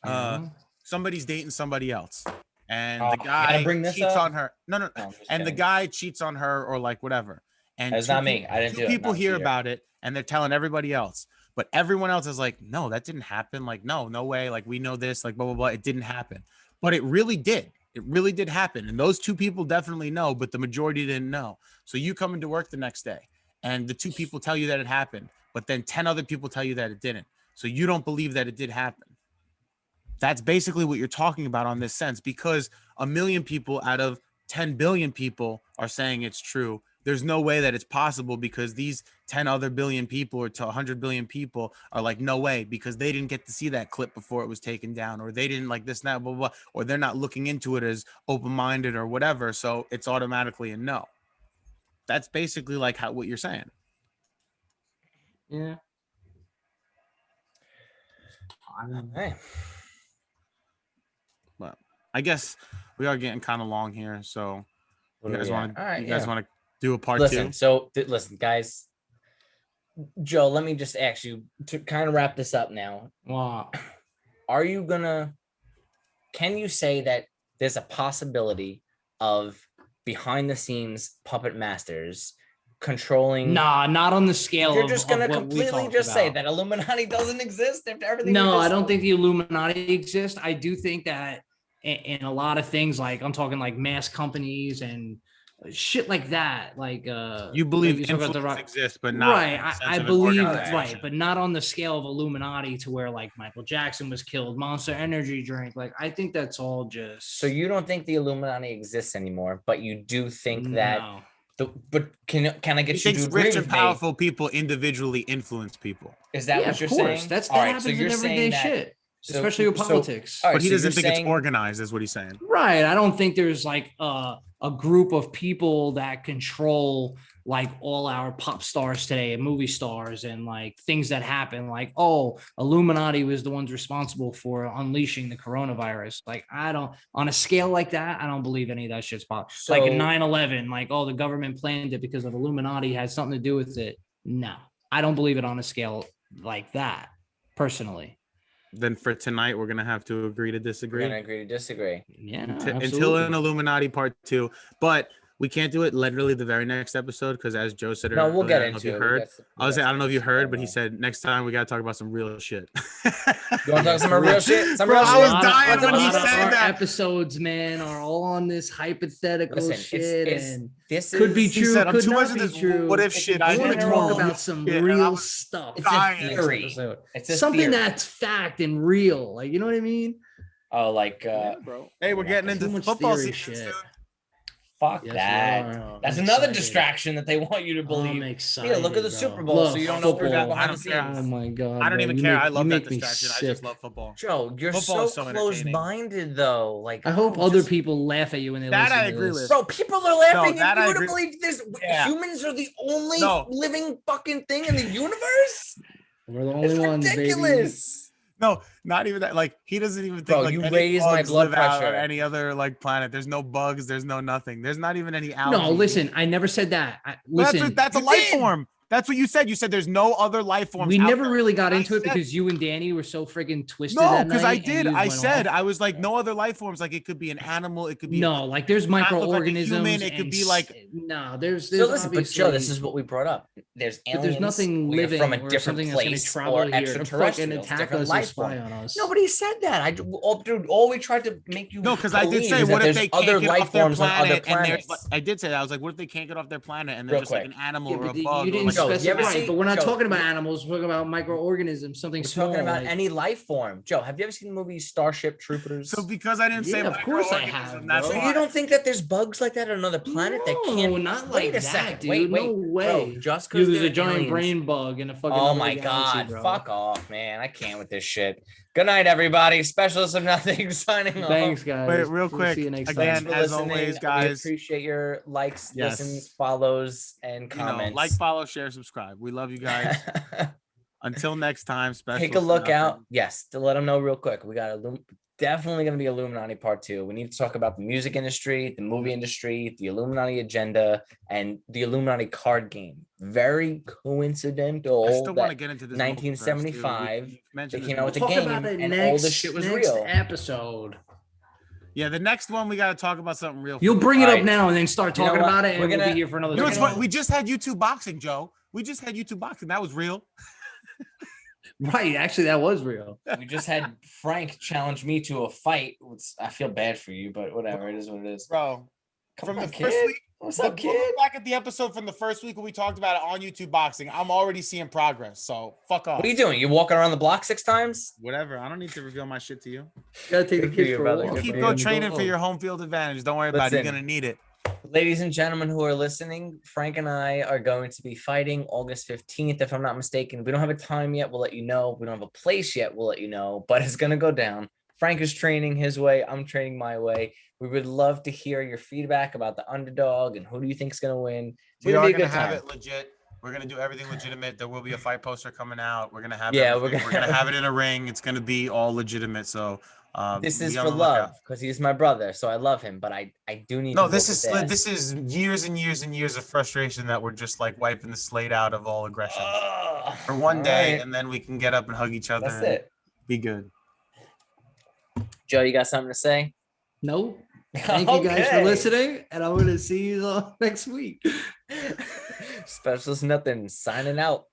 Yeah. Somebody's dating somebody else, and Oh, the you guy gotta bring this cheats up? on her. No, No, I'm just and the kidding. guy cheats on her or like whatever. And It's two not me. people- I didn't two do it. people Not a hear cheater. about it and they're telling everybody else, but everyone else is like, no, that didn't happen. Like, no way. Like, we know this. Like, blah blah blah. It didn't happen, but it really did. It really did happen, and those two people definitely know, but the majority didn't know. So you come into work the next day, and the two people tell you that it happened, but then 10 other people tell you that it didn't. So you don't believe that it did happen. That's basically what you're talking about on this sense, because a million people out of 10 billion people are saying it's true. There's no way that it's possible because these 10 other billion people or to 100 billion people are like, no way, because they didn't get to see that clip before it was taken down, or they didn't like this, and that, blah, blah, blah, or they're not looking into it as open-minded or whatever. So it's automatically a no. That's basically like what you're saying. Yeah. Hey. But I guess we are getting kind of long here. So What you are guys we at? want to All right, you guys yeah. want to do a part Listen, two? so listen, guys. Joe, let me just ask you to kind of wrap this up now. Wow. Are you gonna? Can you say that there's a possibility of behind the scenes puppet masters controlling? Nah, not on the scale. You're of- just of gonna what we completely talked just say about. that Illuminati doesn't exist after everything. we No, just I don't spoke? think the Illuminati exists. I do think that in a lot of things, like I'm talking like mass companies and shit like that, like You believe you talk about influence the exists, but not right. in the sense I of an believe organization. right, but not on the scale of Illuminati to where like Michael Jackson was killed, Monster Energy drink. Like I think that's all just. So you don't think the Illuminati exists anymore, but you do think that No. but can I He get you thinks to agree rich with and me? powerful people individually influence people, Is that Yeah, what of you're course. saying? That All right, happens so in you're everyday saying that, shit, so- especially with so- politics. all right, but he so doesn't you're think it's saying- organized, is what he's saying. Right. I don't think there's like a group of people that control like all our pop stars today and movie stars and like things that happen. Like, oh, Illuminati was the ones responsible for unleashing the coronavirus. Like, I don't, on a scale like that, I don't believe any of that shit's possible. Like in So- 9/11, like, oh, the government planned it because of Illuminati had something to do with it. No, I don't believe it on a scale like that, personally. Then for tonight, we're gonna have to agree to We're disagree gonna agree to disagree. Yeah. until absolutely. an Illuminati part 2. But we can't do it literally the very next episode because, as Joe said No, we'll earlier, get I don't know if into you it. heard. I don't know if you heard, but he said. said next time we gotta talk about some real shit. You want to talk some real shit? Some Bro, real I shit? was A lot dying of- when a he lot of said our that. episodes, man, are all on this hypothetical Listen, shit, and this could be is- He true, said, I'm could too not much of be this true. what if It's shit. a I I want to general- talk about some shit, and I real was stuff. It's a dying. next theory. episode. It's a Something theory. that's fact and real. Like, you know what I mean? Oh, like bro. Hey, we're getting Too into much football theory season shit. soon. Fuck Yes, that. we are. That's I'm another excited. distraction that they want you to I'm believe. excited. Yeah, look at the bro. Super Bowl, Look, so you don't know who's football. behind I the don't care. scenes. Oh my god! I don't bro, even you care. make- I you love that make me distraction. I sick. just love football. Joe, you're Football so is so entertaining. close-minded, though. Like, I hope oh, other just- people laugh at you when they That listen I to agree this. with. Bro, people are laughing, that and I you would agree. believe this. Yeah. Humans are the only No. living fucking thing in the universe. We're the only It's ones, baby. ridiculous. No, not even that. Like he doesn't even think Bro, like you any raise my bugs blood live out on pressure. any other like planet. There's no bugs. There's no nothing. There's not even any algae. No, listen, I never said that. Well, Listen, that's a You life did. form. That's what you said. You said there's no other life forms. we out never there. really got I into it said- because you and Danny were so freaking twisted. No, that because I night, and did. yous I went said off. I was like no other life forms. Like it could be an animal. It could be No, like there's not look like a microorganisms. human, it could and be like- no, there's So listen, but Joe, this obviously- is what we brought up. There's but aliens. there's nothing we're living from a or different something that's going to place travel or here to fucking extraterrestrials, attack different us or life spy forms. on us. Nobody said that. All we tried to make you no. Because I did believe say is what that if there's they can't other get life off their forms on other planet and there's. planets. I did say that. I was like, what if they can't get off their planet and they're Real just like quick. an animal Yeah, or a but bug? you or didn't like Joe, you ever specify. see- But we're not Joe, talking about you- animals. We're talking about microorganisms, something We're small. talking about like- any life form. Joe, have you ever seen the movie Starship Troopers? So because I didn't say Yeah, of course I microorganism, have, that's bro. So why. you don't think that there's bugs like that on another planet that can't? No, not Wait like a that, second. dude. Wait, no way. bro. Just Dude, because there's a giant brain bug in a fucking. Oh other my galaxy, god! bro. Fuck off, man! I can't with this shit. Good night, everybody. Specialist of Nothing signing off. Thanks, guys. Wait, real We'll quick, See you next Thanks again, for time. as listening. always, We guys, appreciate your likes, Yes. listens, follows, and you comments. know, like, follow, share, subscribe. We love you guys. Until next time, special. Take a look out. Yes, to let them know real quick. We got definitely going to be Illuminati Part 2. We need to talk about the music industry, the movie industry, the Illuminati agenda, and the Illuminati card game. Very coincidental. I still want to that get into this. 1975, They they came out with the Talk game, about it and next, all this shit was next real. episode. Yeah, the next one we got to talk about something real. You'll bring it up Alright. now and then start You know talking what? about it, and We're we'll gonna- be here for another. You know what's 20 funny? We just had YouTube boxing, Joe. We just had YouTube boxing. That was real. Right, actually, that was real. We just had Frank challenge me to a fight. I feel bad for you, but whatever. It is what it is. Bro, Come from on, the kid. first week, What's look up, kid? back at the episode from the first week when we talked about it on YouTube boxing. I'm already seeing progress. So fuck off. What are you doing? You walking around the block 6 times? Whatever. I don't need to reveal my shit to you. You gotta take the Good for kids you, for a brother. walk. Good Keep for go you. training for your home field advantage. Don't worry about it. You're Listen. gonna need it. Ladies and gentlemen who are listening, Frank and I are going to be fighting August 15th, if I'm not mistaken. We don't have a time yet. We'll let you know. We don't have a place yet. We'll let you know, but it's going to go down. Frank is training his way. I'm training my way. We would love to hear your feedback about the underdog and who do you think is going to win. It's We gonna are be a gonna good have time. it legit. We're gonna do everything legitimate. There will be a fight poster coming out. We're gonna have Yeah, everything. We're gonna have it in a ring. It's gonna be all legitimate. So This is be on for the lookout. love because he's my brother, so I love him, but I do need No, to this whoop is his ass. this is years and years and years of frustration that we're just like wiping the slate out of all aggression Ugh. for one All day, right. and then we can get up and hug each other. That's and it. Be good. Joe, you got something to say? Nope. Thank you guys for Okay. listening, and I'm gonna see you all next week. Specialist Nothing signing out.